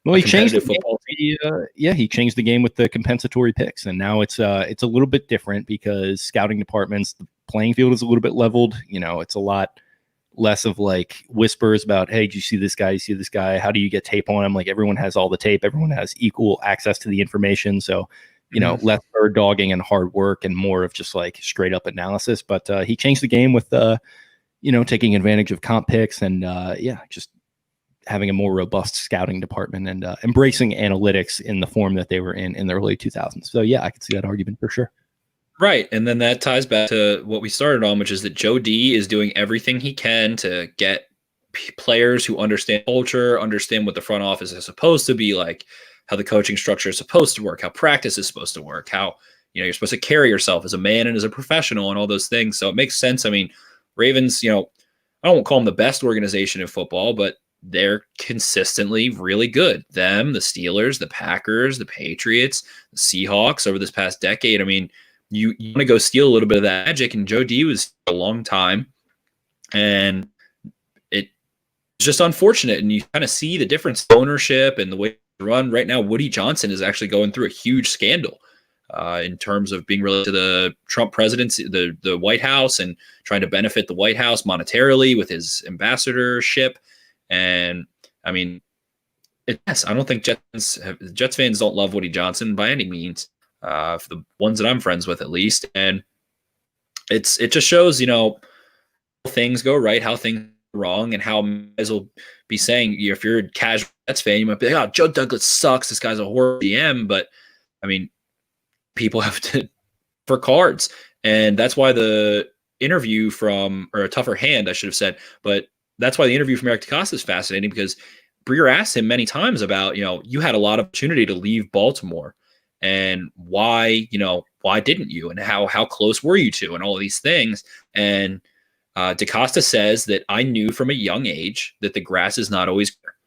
he changed the football team. He changed the game with the compensatory picks. And now it's a little bit different because scouting departments, the playing field is a little bit leveled. It's a lot less of like whispers about, hey, do you see this guy? You see this guy? How do you get tape on him? Like, everyone has all the tape. Everyone has equal access to the information. So, less bird dogging and hard work and more of just like straight up analysis. But he changed the game with, taking advantage of comp picks and just having a more robust scouting department and embracing analytics in the form that they were in the early 2000s. So yeah, I could see that argument for sure. Right. And then that ties back to what we started on, which is that Joe D is doing everything he can to get players who understand culture, understand what the front office is supposed to be like, how the coaching structure is supposed to work, how practice is supposed to work, how, you're supposed to carry yourself as a man and as a professional and all those things. So it makes sense. I mean, Ravens, I don't call them the best organization in football, but they're consistently really good. Them, the Steelers, the Packers, the Patriots, the Seahawks over this past decade. I mean, you want to go steal a little bit of that magic, and Joe D was a long time, and it's just unfortunate. And you kind of see the difference in ownership and the way they run right now. Woody Johnson is actually going through a huge scandal in terms of being related to the Trump presidency, the White House, and trying to benefit the White House monetarily with his ambassadorship. And I mean, yes, I don't think Jets fans don't love Woody Johnson by any means. For the ones that I'm friends with, at least. And it just shows, how things go right, how things go wrong, and how guys will be saying, if you're a casual Jets fan, you might be like, oh, Joe Douglas sucks. This guy's a horrible GM. But I mean, people have to for cards. And that's why the interview or a tougher hand, I should have said, but that's why the interview from Eric DeCosta is fascinating, because Breer asked him many times about, you had a lot of opportunity to leave Baltimore. And why didn't you? And how close were you to? And all of these things. And DeCosta says that I knew from a young age that the grass is not always greener.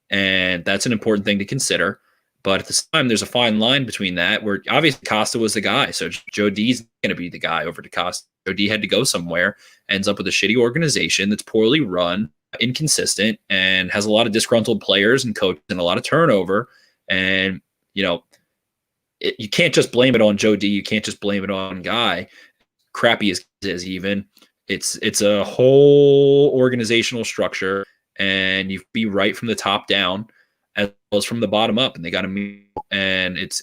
And that's an important thing to consider. But at the same time, there's a fine line between that, where obviously Costa was the guy. So Joe D's going to be the guy over DeCosta. Joe D had to go somewhere, ends up with a shitty organization that's poorly run, inconsistent, and has a lot of disgruntled players and coaches and a lot of turnover. And, you can't just blame it on Joe D. You can't just blame it on Guy. Crappy as even. It's a whole organizational structure, and you be right from the top down as well as from the bottom up. And they got to move, and it's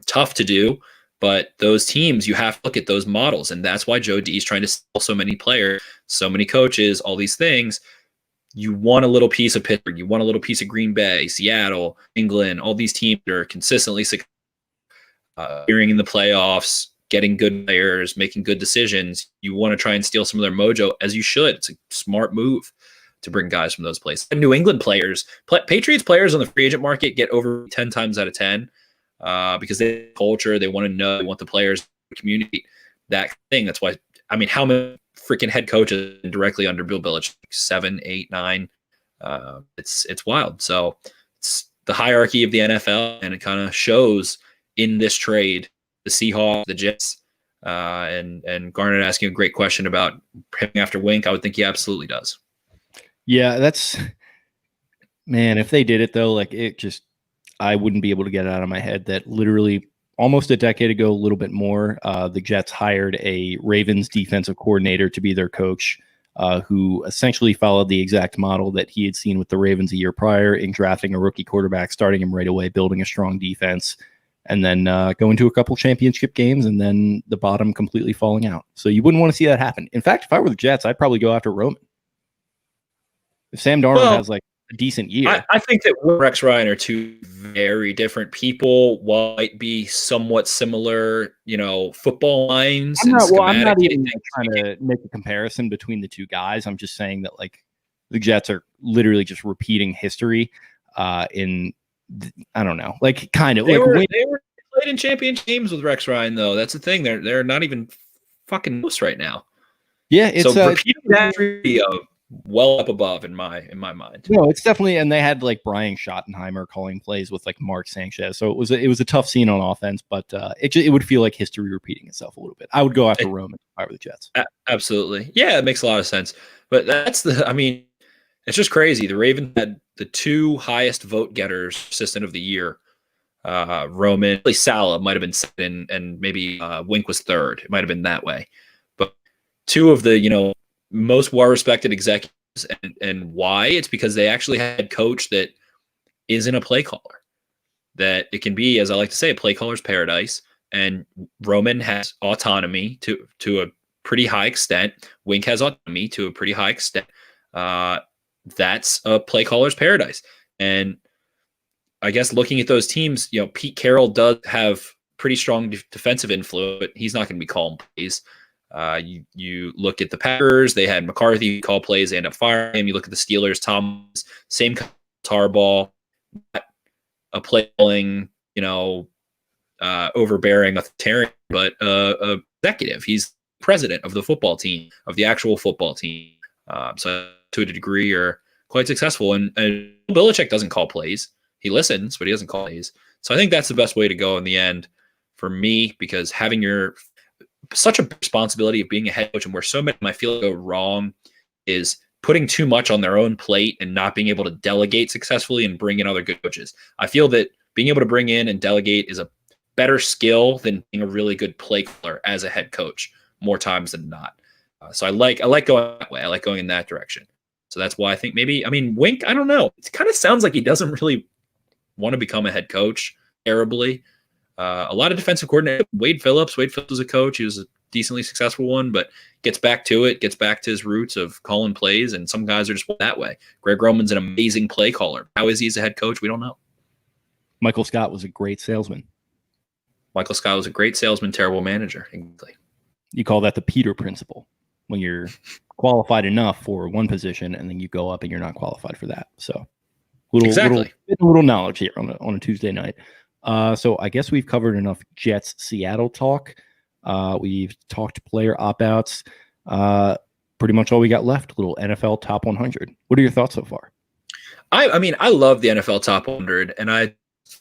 tough to do. But those teams, you have to look at those models, and that's why Joe D is trying to sell so many players, so many coaches, all these things. You want a little piece of Pittsburgh. You want a little piece of Green Bay, Seattle, England, all these teams that are consistently appearing in the playoffs, getting good players, making good decisions. You want to try and steal some of their mojo, as you should. It's a smart move to bring guys from those places. And New England players, Patriots players on the free agent market get over 10 times out of 10 because they have culture. They want to know, they want the players to communicate that thing. That's why, I mean, how many freaking head coaches directly under Bill Belichick? 7, 8, 9. It's wild. So it's the hierarchy of the NFL, and it kind of shows in this trade. The Seahawks, the Jets, and Garnett asking a great question about him after Wink. I would think he absolutely does. Yeah, man. If they did it though, I wouldn't be able to get it out of my head that literally almost a decade ago, a little bit more, the Jets hired a Ravens defensive coordinator to be their coach. who essentially followed the exact model that he had seen with the Ravens a year prior in drafting a rookie quarterback, starting him right away, building a strong defense, and then going to a couple championship games, and then the bottom completely falling out. So you wouldn't want to see that happen. In fact, if I were the Jets, I'd probably go after Roman. If Sam Darnold has like a decent year. I think that Rex Ryan are two very different people. While might be somewhat similar, football lines. I'm not even trying to make a comparison between the two guys. I'm just saying that like the Jets are literally just repeating history I don't know, like kind of. They were played in championship games with Rex Ryan, though. That's the thing. They're not even fucking close right now. Yeah, it's repeating that well up above in my mind. No, it's definitely, and they had like Brian Schottenheimer calling plays with like Mark Sanchez, so it was a tough scene on offense, but it would feel like history repeating itself a little bit. I would go after Roman if I were the Jets. Absolutely, yeah, it makes a lot of sense. But it's just crazy. The Ravens had the two highest vote getters assistant of the year. Roman, Salah might have been second, and maybe Wink was third. It might have been that way, but two of the most well-respected executives, and why? It's because they actually had a coach that isn't a play caller. That it can be, as I like to say, a play caller's paradise. And Roman has autonomy to a pretty high extent. Wink has autonomy to a pretty high extent. That's a play caller's paradise. And I guess looking at those teams, Pete Carroll does have pretty strong defensive influence, but he's not going to be calling plays. You look at the Packers, they had McCarthy call plays, they end up firing him. You look at the Steelers, Thomas, same Harbaugh, a play calling, overbearing, authoritarian, but executive. He's president of the football team, of the actual football team. So to a degree, are quite successful. And Belichick doesn't call plays. He listens, but he doesn't call plays. So I think that's the best way to go in the end for me, because having such a responsibility of being a head coach, and where so many I feel go wrong is putting too much on their own plate and not being able to delegate successfully and bring in other good coaches. I feel that being able to bring in and delegate is a better skill than being a really good play caller as a head coach more times than not. So I like going that way. I like going in that direction. So that's why I think Wink, I don't know. It kind of sounds like he doesn't really want to become a head coach terribly. A lot of defensive coordinator, Wade Phillips was a coach. He was a decently successful one, but gets back to his roots of calling plays, and some guys are just that way. Greg Roman's an amazing play caller. How is he as a head coach? We don't know. Michael Scott was a great salesman. Michael Scott was a great salesman, terrible manager. Exactly. You call that the Peter principle, when you're qualified enough for one position and then you go up and you're not qualified for that. So little knowledge here on a Tuesday night. So I guess we've covered enough Jets Seattle talk. We've talked player opt-outs. Pretty much all we got left, little NFL top 100. What are your thoughts so far? I love the NFL top 100, and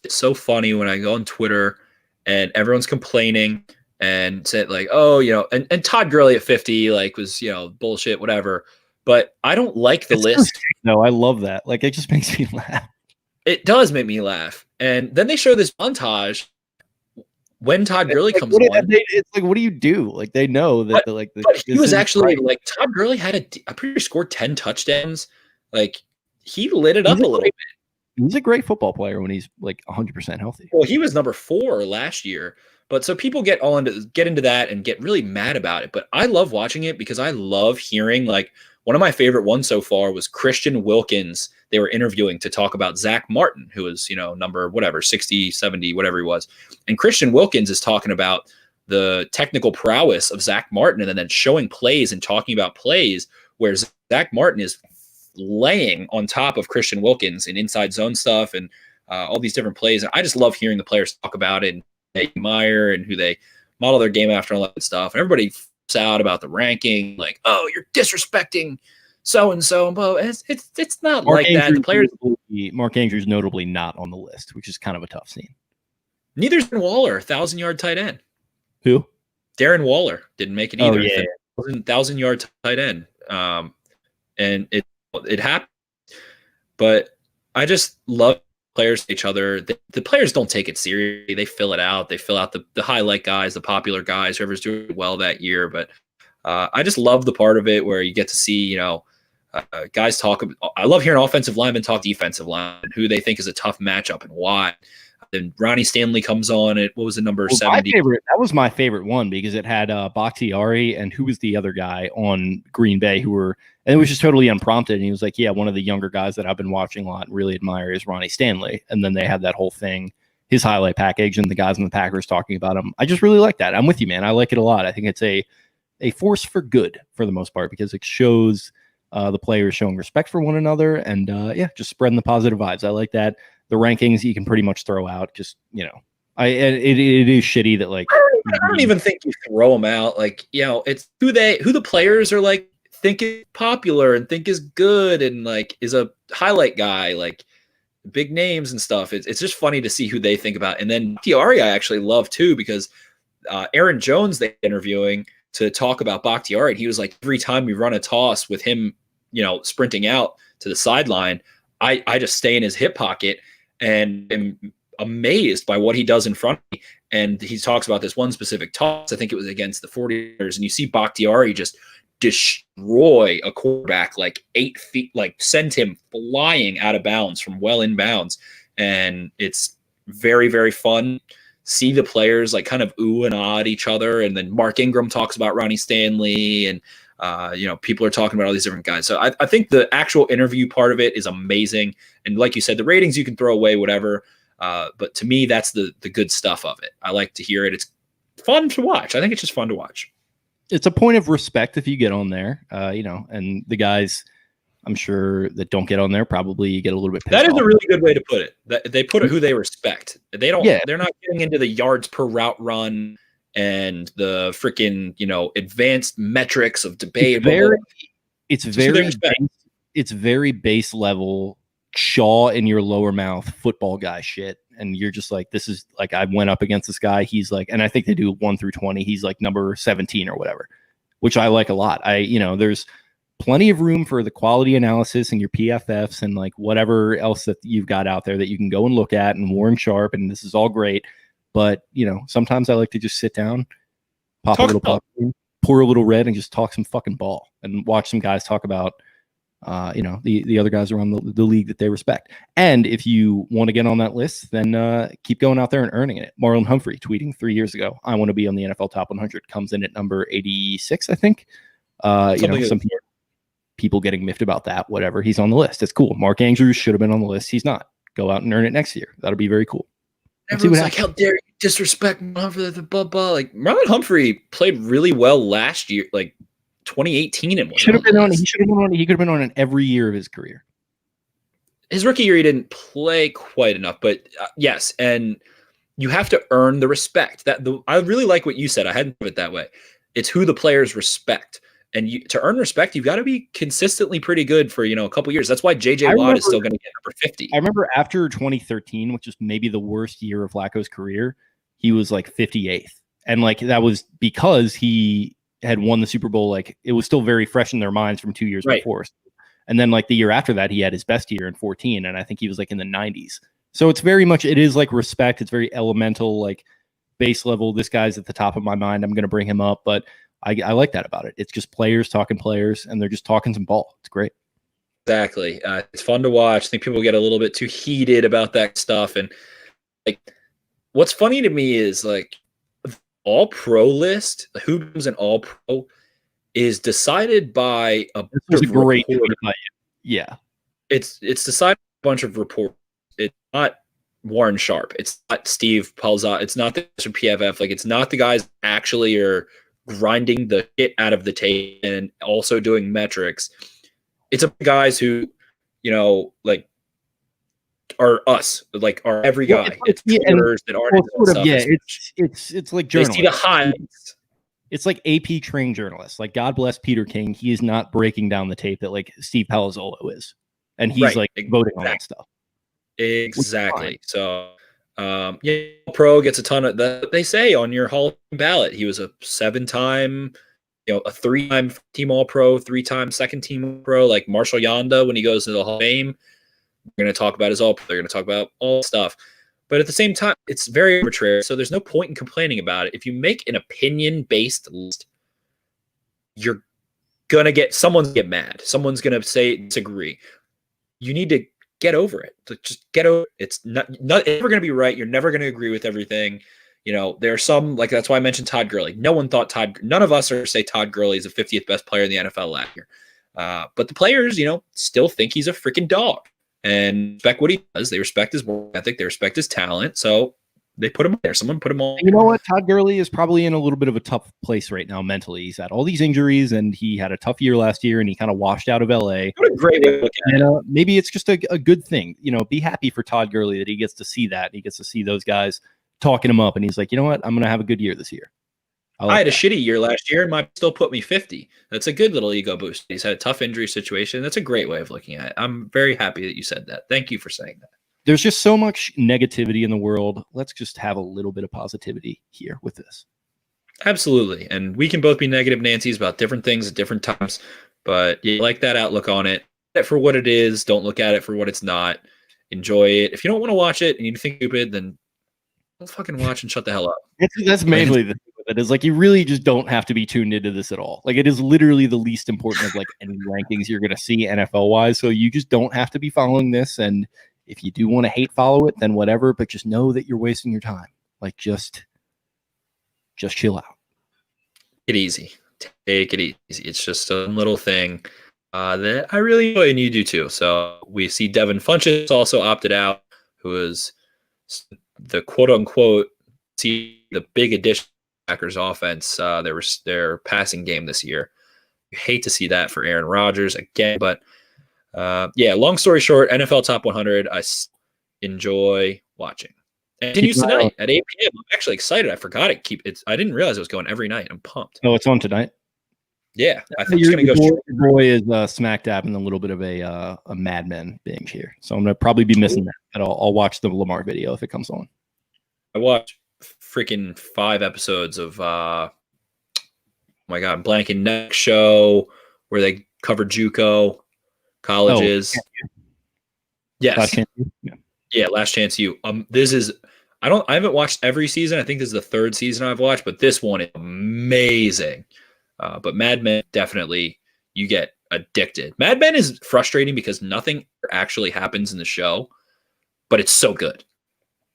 it's so funny when I go on Twitter and everyone's complaining and said like, and Todd Gurley at 50 was bullshit, whatever. But I don't like the list. No, I love that. Like, it just makes me laugh. It does make me laugh. And then they show this montage when Todd Gurley comes on. It's like, what do you do? Like, they know that but he was actually Todd Gurley had I'm pretty sure scored 10 touchdowns. Like, he lit it up a little bit. He's a great football player when he's like 100% healthy. Well, he was number 4 last year. But so people get into that and get really mad about it. But I love watching it because I love hearing, like, one of my favorite ones so far was Christian Wilkins. They were interviewing to talk about Zach Martin, who was, number 60, 70, whatever he was. And Christian Wilkins is talking about the technical prowess of Zach Martin, and then showing plays and talking about plays where Zach Martin is laying on top of Christian Wilkins in inside zone stuff and all these different plays. And I just love hearing the players talk about it and they admire and who they model their game after and all that stuff. And everybody flips out about the ranking, like, oh, you're disrespecting so-and-so. But it's not Mark like Andrews that. The players, Mark Andrews notably not on the list, which is kind of a tough scene. Neither's Darren Waller, 1,000-yard tight end. Who? Darren Waller didn't make it either. Oh, yeah. 1,000-yard tight end. And it happened. But I just love players to each other. The players don't take it seriously. They fill it out. They fill out the highlight guys, the popular guys, whoever's doing well that year. But I just love the part of it where you get to see, guys talk. I love hearing offensive linemen talk defensive linemen, who they think is a tough matchup and why. Then Ronnie Stanley comes on at, what was the number, 70? That was my favorite one because it had Bakhtiari and who was the other guy on Green Bay and it was just totally unprompted. And he was like, yeah, one of the younger guys that I've been watching a lot and really admire is Ronnie Stanley. And then they had that whole thing, his highlight package and the guys in the Packers talking about him. I just really like that. I'm with you, man. I like it a lot. I think it's a force for good for the most part because it shows the players showing respect for one another and just spreading the positive vibes. I like that. The rankings you can pretty much throw out. Just it is shitty that like I don't even think you throw them out. Like it's who the players are like think is popular and think is good and like is a highlight guy, like big names and stuff. It's just funny to see who they think about. And then Bakhtiari I actually love too because Aaron Jones they interviewing to talk about Bakhtiari. And he was like, every time we run a toss with him, sprinting out to the sideline, I just stay in his hip pocket and am amazed by what he does in front of me. And he talks about this one specific toss. I think it was against the 49ers. And you see Bakhtiari just destroy a quarterback like 8 feet, like send him flying out of bounds from well in bounds. And it's very, very fun. See the players like kind of ooh and ah at each other. And then Mark Ingram talks about Ronnie Stanley and, people are talking about all these different guys. So I think the actual interview part of it is amazing. And like you said, the ratings you can throw away, whatever. But to me, that's the good stuff of it. I like to hear it. It's fun to watch. I think it's just fun to watch. It's a point of respect if you get on there, and the guys I'm sure that don't get on there probably get a little bit pissed That is off. a really good way to put it. They put it who they respect. They're not getting into the yards per route run and the freaking, advanced metrics of debate. It's very base level jaw in your lower mouth football guy shit. And you're just like, this is like, I went up against this guy. He's like, and I think they do 1 through 20. He's like number 17 or whatever, which I like a lot. There's plenty of room for the quality analysis and your PFFs and like whatever else that you've got out there that you can go and look at and Warren Sharp. And this is all great. But, sometimes I like to just sit down, pop a little popcorn, pour a little red and just talk some fucking ball and watch some guys talk about, the other guys around the league that they respect. And if you want to get on that list, then keep going out there and earning it. Marlon Humphrey tweeting 3 years ago, I want to be on the NFL Top 100, comes in at number 86, I think. Some people getting miffed about that, whatever. He's on the list. It's cool. Mark Andrews should have been on the list. He's not. Go out and earn it next year. That'll be very cool. Everyone's like, how dare you disrespect Marlon Humphrey, blah, blah. Like, Marlon Humphrey played really well last year, like 2018. And he could have been on it every year of his career. His rookie year, he didn't play quite enough, but yes. And you have to earn the respect. I really like what you said. I hadn't put it that way. It's who the players respect. And to earn respect, you've got to be consistently pretty good for, a couple years. That's why J.J. Watt is still going to get number 50. I remember after 2013, which is maybe the worst year of Flacco's career, he was like 58th. And like that was because he had won the Super Bowl. Like it was still very fresh in their minds from 2 years before. And then like the year after that, he had his best year in 14. And I think he was like in the 90s. So it is like respect. It's very elemental, like base level. This guy's at the top of my mind. I'm going to bring him up. But I like that about it. It's just players talking players, and they're just talking some ball. It's great. Exactly. It's fun to watch. I think people get a little bit too heated about that stuff. And like, what's funny to me is like all pro list, who comes an all pro is decided by a bunch of great reporters. Yeah. It's decided by a bunch of reporters. It's not Warren Sharp. It's not Steve Palzat. It's not the PFF. Like, it's not the guys actually are grinding the shit out of the tape and also doing metrics. It's a guys who, like are us, like are every guy. It's reporters that aren't. It's like journalists. They see the highlights. It's like AP trained journalists. Like, God bless Peter King. He is not breaking down the tape that like Steve Palazzolo is, and he's like voting on that stuff. Exactly. So. Pro gets a ton of that. They say on your Hall of Fame ballot, he was a 7-time, a 3-time team All Pro, 3-time second team All Pro, like Marshall Yanda when he goes to the Hall of Fame. We're going to talk about his All Pro. They're going to talk about all stuff. But at the same time, it's very arbitrary. So there's no point in complaining about it. If you make an opinion-based list, you're someone's gonna get mad. Someone's gonna say disagree. You need to get over it. Just get over it. It's not ever gonna be right. You're never gonna agree with everything. There are some, like, that's why I mentioned Todd Gurley. None of us are say Todd Gurley is the 50th best player in the NFL last year. But the players, still think he's a freaking dog and respect what he does. They respect his work ethic. They respect his talent. So they put him there. Someone put him on. You know what? Todd Gurley is probably in a little bit of a tough place right now mentally. He's had all these injuries, and he had a tough year last year, and he kind of washed out of LA. What a great way to look at it. Maybe it's just a good thing. Be happy for Todd Gurley that he gets to see that. He gets to see those guys talking him up, and he's like, you know what? I'm going to have a good year this year. I had a shitty year last year and might still put me 50. That's a good little ego boost. He's had a tough injury situation. That's a great way of looking at it. I'm very happy that you said that. Thank you for saying that. There's just so much negativity in the world. Let's just have a little bit of positivity here with this. Absolutely. And we can both be negative Nancy's about different things at different times, but you like that outlook on it. Look at it for what it is. Don't look at it for what it's not. Enjoy it. If you don't want to watch it and you think stupid, then don't fucking watch and shut the hell up. That's mainly the thing with it, is like, you really just don't have to be tuned into this at all. Like, it is literally the least important of like any rankings you're going to see NFL wise. So you just don't have to be following this. And if you do want to hate follow it, then whatever, but just know that you're wasting your time. Like, just chill out. Take it easy. Take it easy. It's just a little thing that I really enjoy, and you do too. So we see Devin Funchess also opted out, who is the quote-unquote see the big addition to the Packers offense. Their passing game this year. You hate to see that for Aaron Rodgers again, but long story short, NFL Top 100, I enjoy watching. And continues tonight at 8 p.m. I'm actually excited. I forgot it. I didn't realize it was going every night. I'm pumped. Oh, it's on tonight? Yeah. I think it's going to go straight. Your boy is smack dab in a little bit of a Mad Men binge here. So I'm going to probably be missing that, but I'll watch the Lamar video if it comes on. I watched freaking 5 episodes of, oh my God, I'm blanking, next show where they cover JUCO colleges. Yes. Last Chance U? Yeah, Last Chance U. I haven't watched every season. I think this is the 3rd season I've watched, but this one is amazing. But Mad Men, definitely, you get addicted. Mad Men is frustrating because nothing actually happens in the show, but it's so good.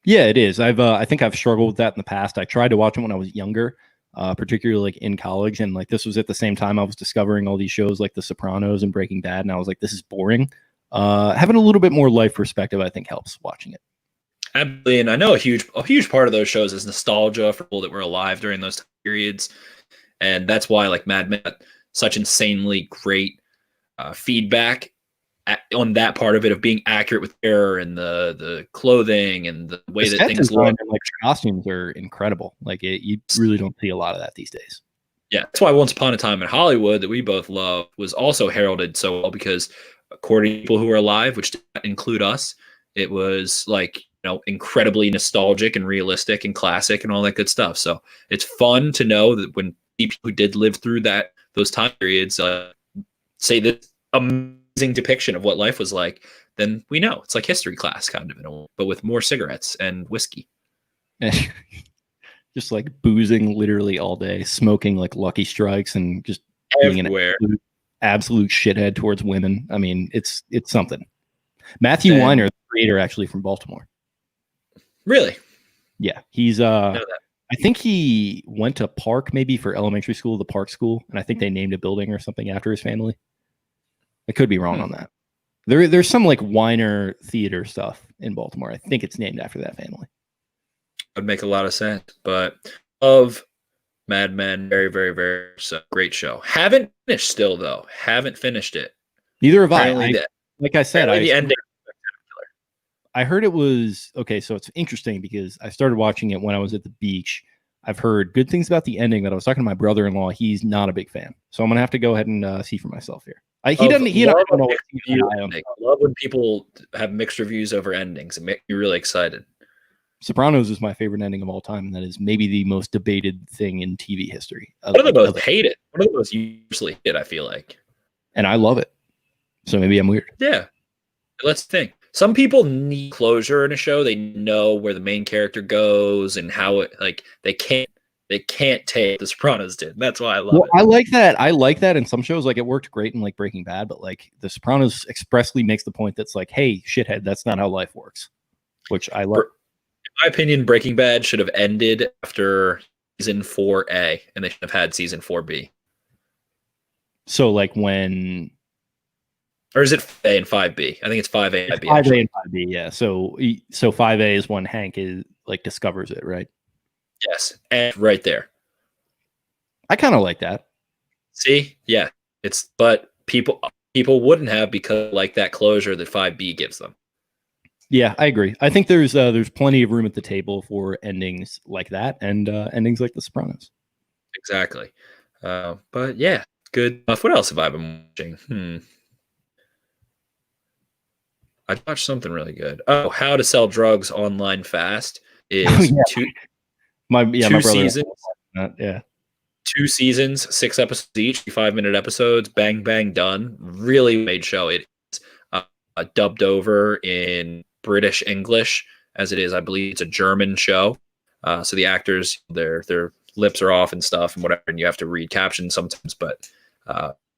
Yeah, it is. I think I've struggled with that in the past. I tried to watch it when I was younger, particularly like in college, and like this was at the same time I was discovering all these shows like The Sopranos and Breaking Bad, and I was like, this is boring. Having a little bit more life perspective, I think, helps watching it. Absolutely, and I know a huge part of those shows is nostalgia for people that were alive during those periods, and that's why like Mad Men got such insanely great feedback on that part of it, of being accurate with error and the clothing and the way that things look. Like costumes are incredible. Like you really don't see a lot of that these days. Yeah, that's why Once Upon a Time in Hollywood, that we both love, was also heralded so well, because according to people who are alive, which did not include us, it was like, incredibly nostalgic and realistic and classic and all that good stuff. So it's fun to know that when people who did live through those time periods say this amazing depiction of what life was like, then we know it's like history class kind of, but with more cigarettes and whiskey. Just like boozing literally all day, smoking like Lucky Strikes, and just everywhere. Being an absolute shithead towards women. I mean, it's something. Matthew Weiner, the creator, actually from Baltimore. Really? Yeah, he's I think he went to Park maybe for elementary school, the Park School, and I think they named a building or something after his family. I could be wrong on that. There's some like Weiner theater stuff in Baltimore. I think it's named after that family. Would make a lot of sense, but of Mad Men, very, very, very great show. Haven't finished still though. Haven't finished it. Neither have I. Like I said, the ending. I heard it was okay. So it's interesting because I started watching it when I was at the beach. I've heard good things about the ending, but I was talking to my brother-in-law. He's not a big fan, so I'm gonna have to go ahead and see for myself here. He doesn't. He don't know what I love when people have mixed reviews over endings. It makes me really excited. Sopranos is my favorite ending of all time, and that is maybe the most debated thing in TV history. One of the most hated. One of the most usually hated, I feel like. And I love it. So maybe I'm weird. Yeah. Let's think. Some people need closure in a show. They know where the main character goes and how it, like, they can't They can't take The Sopranos did. That's why I love it. I like that. I like that in some shows. Like it worked great in like Breaking Bad, but like The Sopranos expressly makes the point that's like, hey, shithead, that's not how life works. Which I love. In my opinion, Breaking Bad should have ended after season 4A, and they should have had season 4B. So like when, or is it 5A and 5B? I think it's 5A and 5B. 5A and 5B, yeah. So 5A is when Hank is like discovers it, right? Yes, and right there. I kind of like that. See, yeah, but people wouldn't have because like that closure that 5B gives them. Yeah, I agree. I think there's plenty of room at the table for endings like that and endings like The Sopranos. Exactly. But yeah, good enough. What else have I been watching? I watched something really good. Oh, How to Sell Drugs Online Fast is two seasons. Yeah. 2 seasons, 6 episodes each, 5-minute episodes, bang, bang, done. Really made show. It is dubbed over in British English, as it is, I believe it's a German show. So the actors, their lips are off and stuff and whatever, and you have to read captions sometimes, but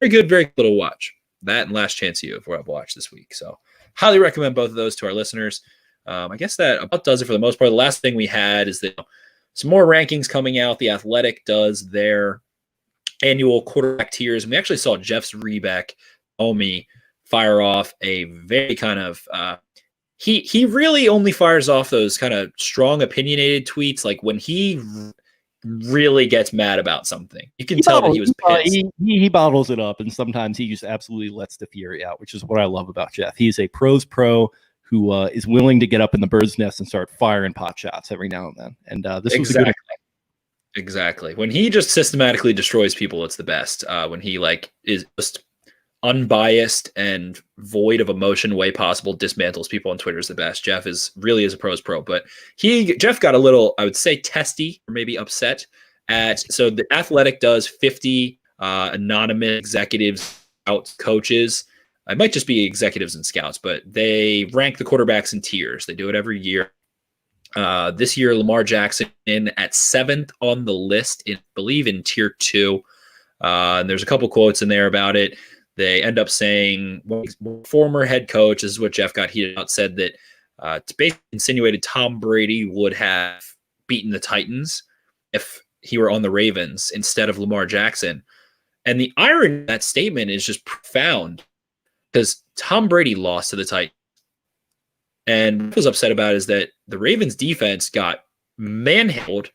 very good little watch. That and Last Chance U is what I've watched this week. So highly recommend both of those to our listeners. I guess that about does it for the most part. The last thing we had is that some more rankings coming out. The Athletic does their annual quarterback tiers, and we actually saw Jeff Zrebiec, homie, fire off a very kind of he really only fires off those kind of strong opinionated tweets like when he really gets mad about something. You can tell that he was pissed. He bottles it up, and sometimes he just absolutely lets the fury out, which is what I love about Jeff. He's a pros pro who is willing to get up in the bird's nest and start firing pot shots every now and then. And this was a good. Exactly. When he just systematically destroys people, it's the best. When he like is just unbiased and void of emotion way possible, dismantles people on Twitter is the best. Jeff really is a pros pro, but Jeff got a little, I would say, testy or maybe upset so the Athletic does 50 anonymous executives, out coaches. It might just be executives and scouts, but they rank the quarterbacks in tiers. They do it every year. This year, Lamar Jackson in at 7th on the list, I believe in tier 2. And there's a couple quotes in there about it. They end up saying, former head coach, this is what Jeff got heated out, said that it's basically insinuated Tom Brady would have beaten the Titans if he were on the Ravens instead of Lamar Jackson. And the irony of that statement is just profound because Tom Brady lost to the Titans. And what I was upset about is that the Ravens defense got manhandled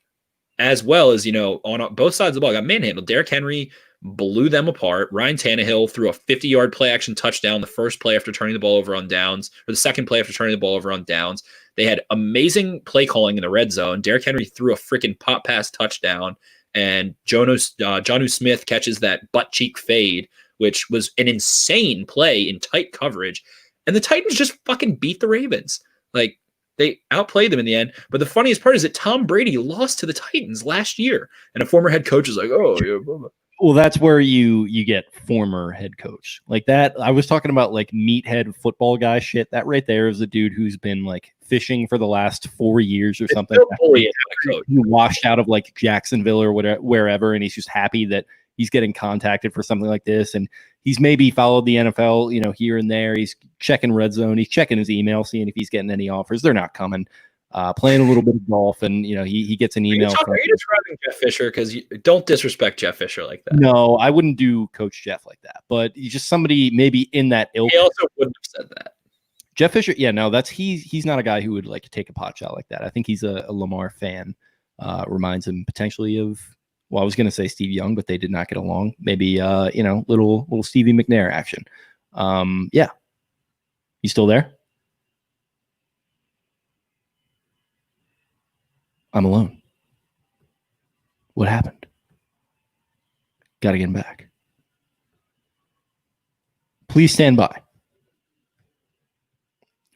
as well as, on both sides of the ball got manhandled. Derrick Henry blew them apart. Ryan Tannehill threw a 50-yard play action touchdown the first play after turning the ball over on downs, or the second play after turning the ball over on downs. They had amazing play calling in the red zone. Derrick Henry threw a freaking pop pass touchdown, and Jonnu Smith catches that butt cheek fade, which was an insane play in tight coverage. And the Titans just fucking beat the Ravens. Like, they outplayed them in the end. But the funniest part is that Tom Brady lost to the Titans last year. And a former head coach is like, oh, yeah, blah, blah. Well, that's where you get former head coach. Like that, I was talking about like meathead football guy shit. That right there is a dude who's been like fishing for the last 4 years or something. He washed out of like Jacksonville or whatever, wherever, and he's just happy that he's getting contacted for something like this. And he's maybe followed the NFL, here and there. He's checking red zone. He's checking his email, seeing if he's getting any offers. They're not coming. Playing a little bit of golf, and he gets an email. Are you describing Jeff Fisher? Because you don't disrespect Jeff Fisher like that. No, I wouldn't do Coach Jeff like that. But he's just somebody maybe in that ilk. He also wouldn't have said that. Jeff Fisher, yeah, no, he's not a guy who would like take a pot shot like that. I think he's a Lamar fan. Reminds him potentially of, well, I was going to say Steve Young, but they did not get along. Maybe little Stevie McNair action. Yeah, you still there? I'm alone. What happened? Got to get him back. Please stand by.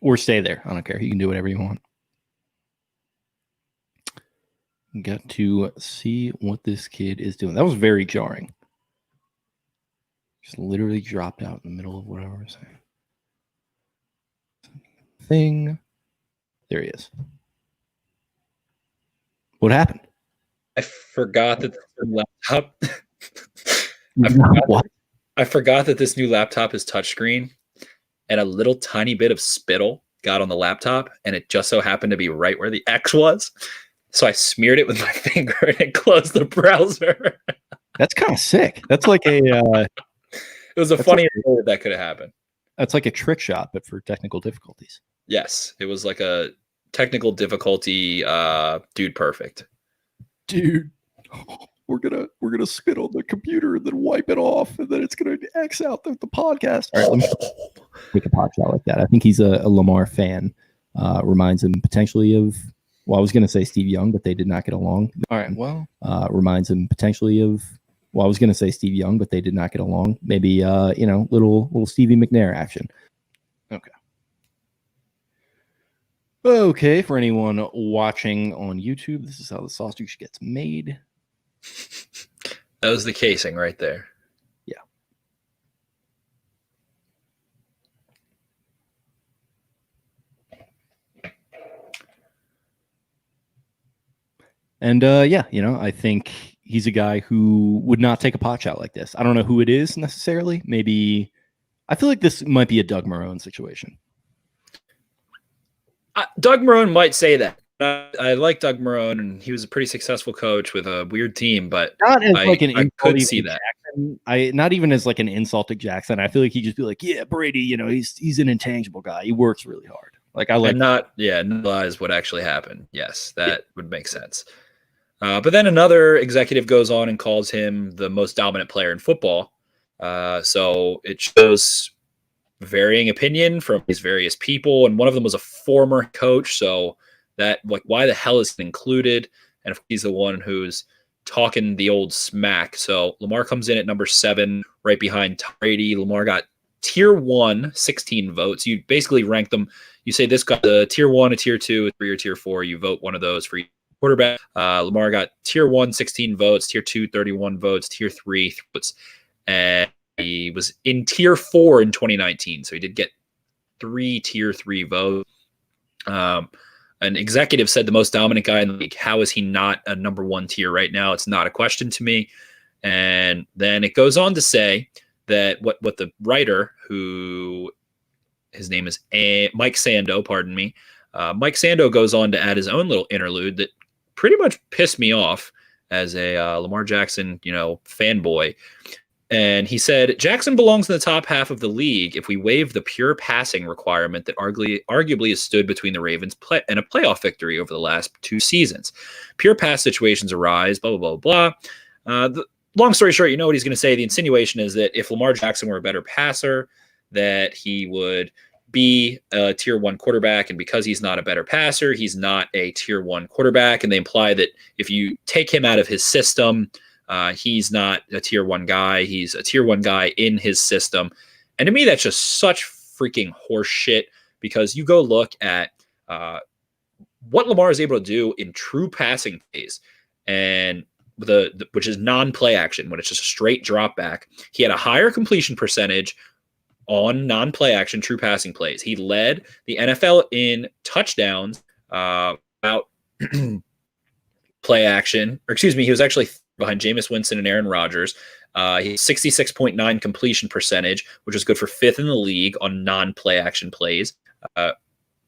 Or stay there. I don't care. You can do whatever you want. Got to see what this kid is doing. That was very jarring. Just literally dropped out in the middle of whatever I was saying. Thing. There he is. What happened? I forgot that this new laptop. What? I forgot that this new laptop is touchscreen, and a little tiny bit of spittle got on the laptop, and it just so happened to be right where the X was. So I smeared it with my finger, and it closed the browser. That's kind of sick. That's like a. It was the funniest way that could have happened. That's like a trick shot, but for technical difficulties. Yes, it was like a technical difficulty. Dude, perfect. Dude, we're gonna spit on the computer and then wipe it off, and then it's gonna X out the podcast. All right, let me take a pot shot like that. I think he's a Lamar fan. Reminds him potentially of. Well, I was gonna say Steve Young, but they did not get along. All right. Well, reminds him potentially of. Well, I was gonna say Steve Young, but they did not get along. Maybe little Stevie McNair action. Okay. Okay, for anyone watching on YouTube, this is how the sausage gets made. That was the casing right there. Yeah. And I think he's a guy who would not take a pot shot like this. I don't know who it is necessarily. Maybe I feel like this might be a Doug Marrone situation. Doug Marrone might say that. I like Doug Marrone, and he was a pretty successful coach with a weird team, but not as I could see that. Jackson. Not even as like an insult to Jackson. I feel like he'd just be like, yeah, Brady, he's an intangible guy. He works really hard. Like I like not realize what actually happened. Yes, that would make sense. But then another executive goes on and calls him the most dominant player in football. So it shows varying opinion from these various people, and one of them was a former coach. So that, like, why the hell is he included? And if he's the one who's talking the old smack. So Lamar comes in at number 7, right behind Tom Brady. Lamar got tier 1, 16 votes. You basically rank them. You say this got a tier 1, a tier 2, a 3, or tier 4. You vote one of those for each quarterback. Lamar got tier 1, 16 votes, tier 2, 31 votes, tier 3 votes. And he was in tier 4 in 2019. So he did get 3 tier 3 votes. An executive said the most dominant guy in the league. How is he not a number 1 tier right now? It's not a question to me. And then it goes on to say that what the writer, who his name is Mike Sando, pardon me. Mike Sando goes on to add his own little interlude that pretty much pissed me off as a Lamar Jackson, fanboy. And he said, Jackson belongs in the top half of the league if we waive the pure passing requirement that arguably has stood between the Ravens and a playoff victory over the last 2 seasons. Pure pass situations arise, blah, blah, blah, blah. Long story short, you know what he's going to say. The insinuation is that if Lamar Jackson were a better passer, that he would be a tier 1 quarterback. And because he's not a better passer, he's not a tier 1 quarterback. And they imply that if you take him out of his system, he's not a tier 1 guy. He's a tier 1 guy in his system. And to me, that's just such freaking horse shit, because you go look at what Lamar is able to do in true passing plays, and which is non-play action, when it's just a straight drop back. He had a higher completion percentage on non-play action, true passing plays. He led the NFL in touchdowns about play action, or excuse me, he was actually behind Jameis Winston and Aaron Rodgers. He has 66.9 completion percentage, which is good for 5th in the league on non-play action plays.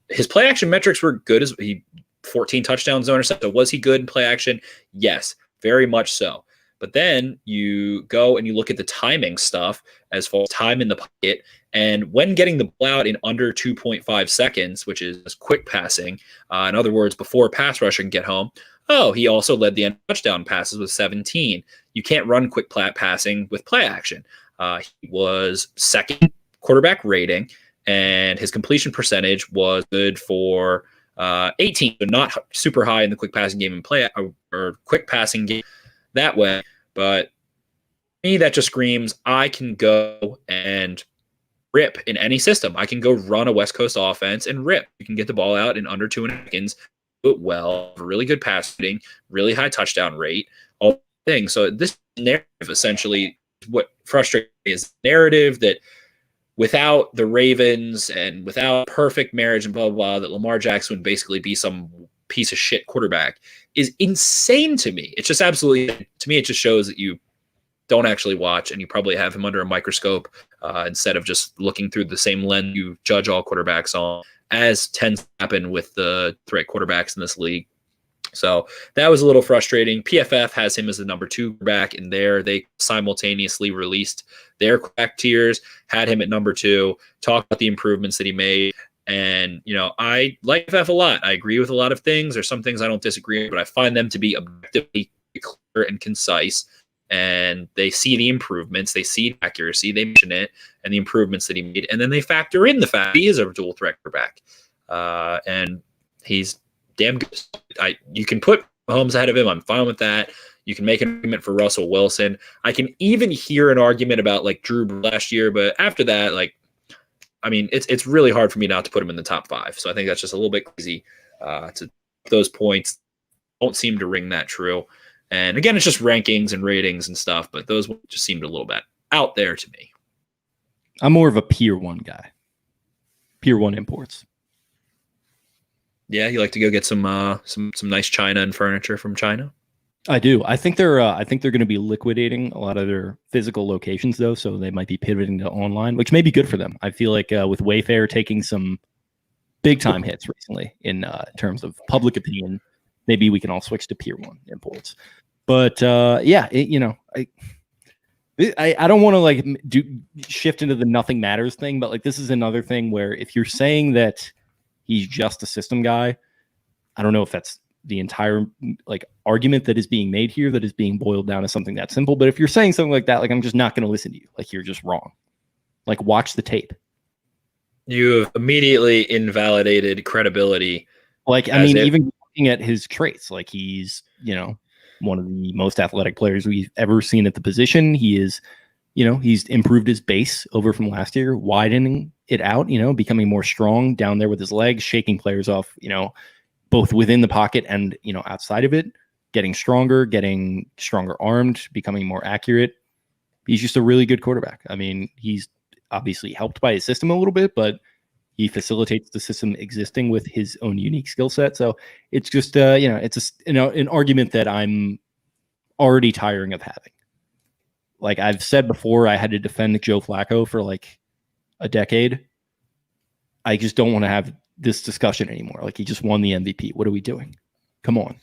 His play action metrics were good. As he 14 touchdowns, no interceptions. So was he good in play action? Yes, very much so. But then you go and you look at the timing stuff as far as time in the pocket, and when getting the ball out in under 2.5 seconds, which is quick passing, in other words, before a pass rusher can get home. Oh, he also led the touchdown passes with 17. You can't run quick passing with play action. He was 2nd quarterback rating, and his completion percentage was good for 18, but not super high in the quick passing game and or quick passing game that way. But to me, that just screams, I can go and rip in any system. I can go run a West Coast offense and rip. You can get the ball out in under 2 seconds. Do it well, really good passing, really high touchdown rate, all things. So this narrative, essentially, what frustrates me is the narrative that without the Ravens and without perfect marriage and blah, blah, blah, that Lamar Jackson would basically be some piece of shit quarterback. is insane to me. It's just absolutely, to me, it just shows that you don't actually watch, and you probably have him under a microscope instead of just looking through the same lens you judge all quarterbacks on, as tends to happen with the threat quarterbacks in this league. So that was a little frustrating. PFF has him as the number 2 quarterback in there. They simultaneously released their quarterback tiers, had him at number 2, talked about the improvements that he made. And, I like PFF a lot. I agree with a lot of things. There's some things I don't disagree with, but I find them to be objectively clear and concise. And they see the improvements, they see accuracy, they mention it, and the improvements that he made. And then they factor in the fact he is a dual threat quarterback. And he's damn good. You can put Mahomes ahead of him. I'm fine with that. You can make an argument for Russell Wilson. I can even hear an argument about Drew last year, but after that, it's really hard for me not to put him in the top 5. So I think that's just a little bit crazy. To those points don't seem to ring that true. And again, it's just rankings and ratings and stuff, but those just seemed a little bit out there to me. I'm more of a Pier 1 guy. Pier 1 imports. Yeah, you like to go get some nice china and furniture from China? I do. I think they're going to be liquidating a lot of their physical locations though, so they might be pivoting to online, which may be good for them. I feel like with Wayfair taking some big time hits recently in terms of public opinion, maybe we can all switch to Pier 1 imports. But I don't want to shift into the nothing matters thing, but this is another thing where if you're saying that he's just a system guy, I don't know if that's the entire argument that is being made here, that is being boiled down to something that simple. But if you're saying something like that, I'm just not going to listen to you. You're just wrong. Watch the tape. You have immediately invalidated credibility. Even looking at his traits, he's, one of the most athletic players we've ever seen at the position. He is, he's improved his base over from last year, widening it out, becoming more strong down there with his legs, shaking players off, both within the pocket and, outside of it, getting stronger armed, becoming more accurate. He's just a really good quarterback. He's obviously helped by his system a little bit, but he facilitates the system existing with his own unique skill set. So it's just, it's an argument that I'm already tiring of having. I've said before, I had to defend Joe Flacco for a decade. I just don't want to have this discussion anymore. He just won the MVP. What are we doing? Come on,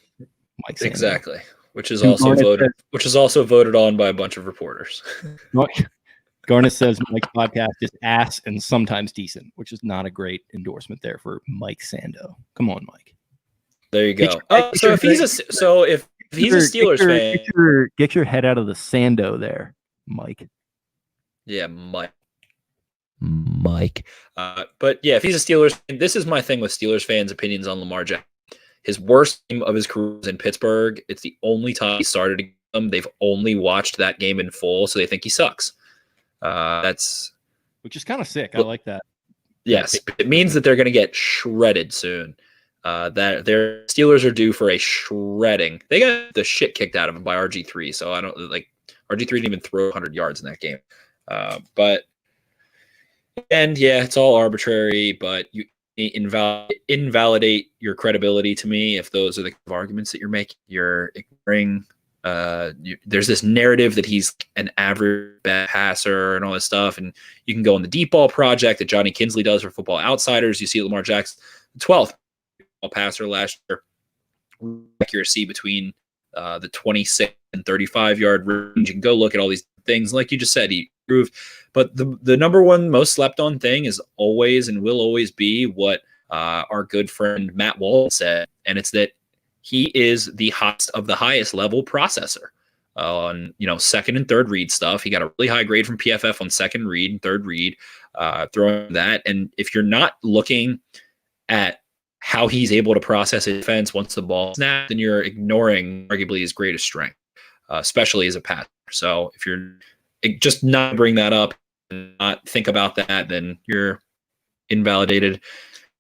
Mike. Sando. Exactly. Which is also voted on by a bunch of reporters. Garnet says Mike's podcast is ass and sometimes decent, which is not a great endorsement there for Mike Sando. Come on, Mike. There you go. If he's a Steelers fan, get your head out of the Sando there, Mike. Yeah, Mike. But yeah, if he's a Steelers fan, this is my thing with Steelers fans' opinions on Lamar Jackson. His worst game of his career was in Pittsburgh. It's the only time he started a game. They've only watched that game in full, so they think he sucks. Which is kind of sick. I like that. Yes, it means that they're going to get shredded soon. That their Steelers are due for a shredding. They got the shit kicked out of them by RG3. So I don't RG3 didn't even throw 100 yards in that game. It's all arbitrary. But you invalidate your credibility to me if those are the arguments that you're making. You're ignoring. There's this narrative that he's an average bad passer and all this stuff, and you can go on the deep ball project that Johnny Kinsley does for Football Outsiders. You see Lamar Jackson, the 12th ball passer last year, accuracy between the 26 and 35 yard range. You can go look at all these things, like you just said, he improved. But the number one most slept on thing is always and will always be what our good friend Matt Walton said, and it's that he is the highest of the highest level processor on, second and third read stuff. He got a really high grade from PFF on second read and third read, throwing that. And if you're not looking at how he's able to process his defense once the ball snapped, then you're ignoring arguably his greatest strength, especially as a passer. So if you're just not bring that up and not think about that, then you're invalidated.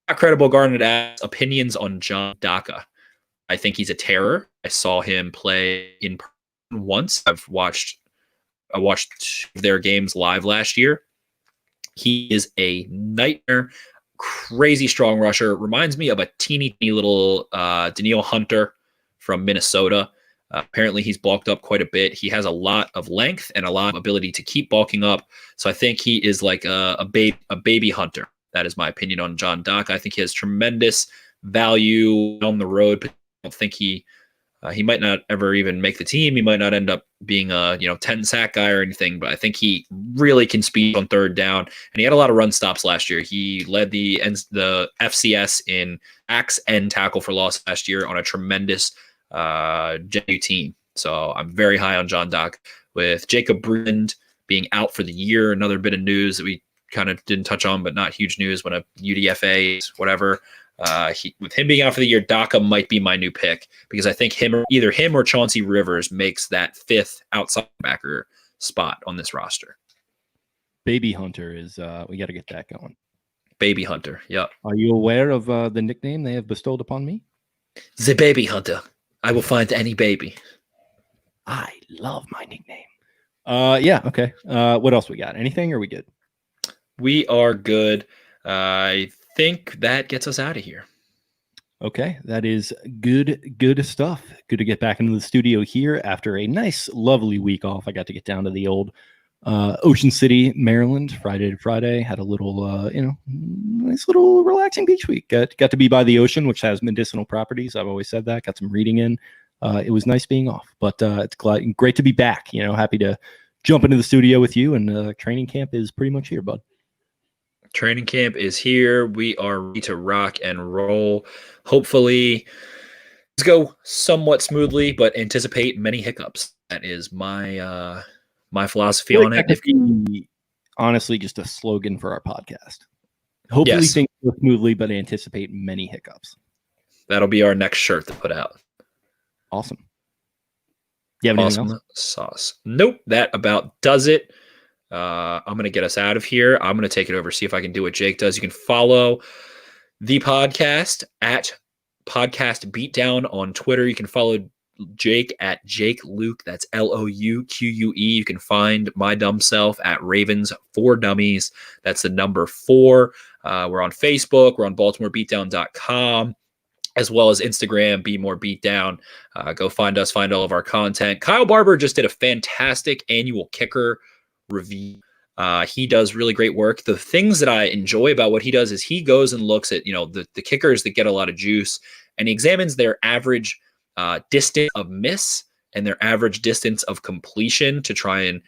Not credible. Garnet asks opinions on John Daka. I think he's a terror. I saw him play in person once. I watched their games live last year. He is a nightmare, crazy strong rusher. Reminds me of a teeny little Daniil Hunter from Minnesota. Apparently, he's bulked up quite a bit. He has a lot of length and a lot of ability to keep bulking up. So I think he is like a baby hunter. That is my opinion on John Dock. I think he has tremendous value on the road. But I don't think he might not ever even make the team. He might not end up being a 10 sack guy or anything. But I think he really can speed on third down. And he had a lot of run stops last year. He led the FCS in sacks and tackle for loss last year on a tremendous JU team. So I'm very high on John Dock. With Jacob Breland being out for the year, another bit of news that we kind of didn't touch on, but not huge news when a UDFA, whatever. With him being out for the year, Daka might be my new pick because I think either him or Chauncey Rivers makes that fifth outside backer spot on this roster. Baby Hunter is, we got to get that going. Baby Hunter, yep. Are you aware of the nickname they have bestowed upon me? The Baby Hunter. I will find any baby. I love my nickname. Yeah, okay. What else we got? Anything, or are we good? We are good. I think that gets us out of here. Okay, that is good stuff. Good to get back into the studio here after a nice, lovely week off. I got to get down to the old Ocean City, Maryland, Friday to Friday. Had a little, nice little relaxing beach week. Got to be by the ocean, which has medicinal properties. I've always said that. Got some reading in. It was nice being off, but it's great to be back. Happy to jump into the studio with you. And training camp is pretty much here, bud. Training camp is here. We are ready to rock and roll. Hopefully, let's go somewhat smoothly, but anticipate many hiccups. That is my my philosophy on it. Honestly, just a slogan for our podcast. Hopefully, things go smoothly, but anticipate many hiccups. That'll be our next shirt to put out. Awesome. You have anything else? Sauce. Nope. That about does it. I'm going to get us out of here. I'm going to take it over, see if I can do what Jake does. You can follow the podcast at Podcast Beatdown on Twitter. You can follow Jake at Jake Luke. That's LOUQUE. You can find my dumb self at Ravens for Dummies. That's the number 4. We're on Facebook. We're on BaltimoreBeatdown.com. as well as Instagram, Be More Beatdown. Go find us, find all of our content. Kyle Barber just did a fantastic annual kicker review. He does really great work. The things that I enjoy about what he does is he goes and looks at, the kickers that get a lot of juice, and he examines their average distance of miss and their average distance of completion to try and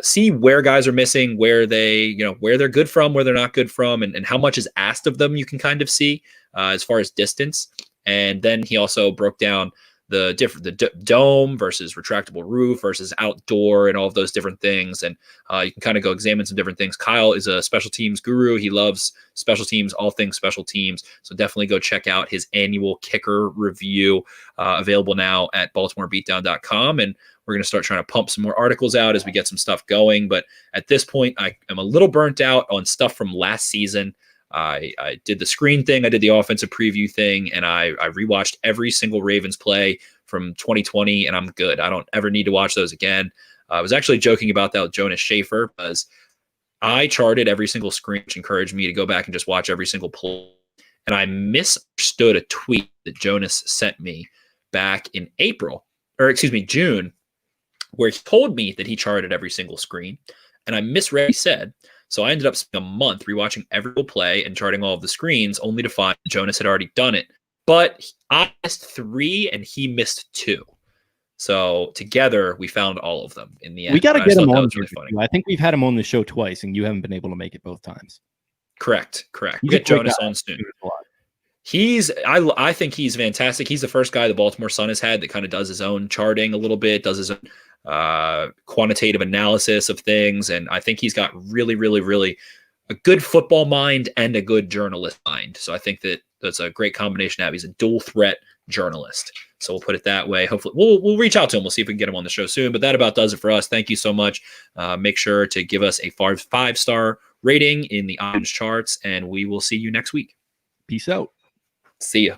see where guys are missing, where they're good from, where they're not good from, and how much is asked of them. You can kind of see as far as distance. And then he also broke down the dome versus retractable roof versus outdoor and all of those different things. And you can kind of go examine some different things. Kyle is a special teams guru. He loves special teams, all things special teams. So definitely go check out his annual kicker review, available now at BaltimoreBeatdown.com. And we're going to start trying to pump some more articles out as we get some stuff going. But at this point, I am a little burnt out on stuff from last season. I did the screen thing. I did the offensive preview thing, and I rewatched every single Ravens play from 2020, and I'm good. I don't ever need to watch those again. I was actually joking about that with Jonas Schaefer because I charted every single screen, which encouraged me to go back and just watch every single play. And I misunderstood a tweet that Jonas sent me back in June, where he told me that he charted every single screen, and I misread what he said. So I ended up spending a month rewatching every play and charting all of the screens, only to find Jonas had already done it. But I missed 3 and he missed 2. So together we found all of them in the end. We got to get him on. Really funny. I think we've had him on the show twice, and you haven't been able to make it both times. Correct. We'll get Jonas on soon. I think he's fantastic. He's the first guy the Baltimore Sun has had that kind of does his own charting a little bit, does his own quantitative analysis of things. And I think he's got really, really, really a good football mind and a good journalist mind. So I think that's a great combination to have. He's a dual threat journalist. So we'll put it that way. Hopefully we'll reach out to him. We'll see if we can get him on the show soon, but that about does it for us. Thank you so much. Make sure to give us a 5-star rating in the iTunes charts, and we will see you next week. Peace out. See ya.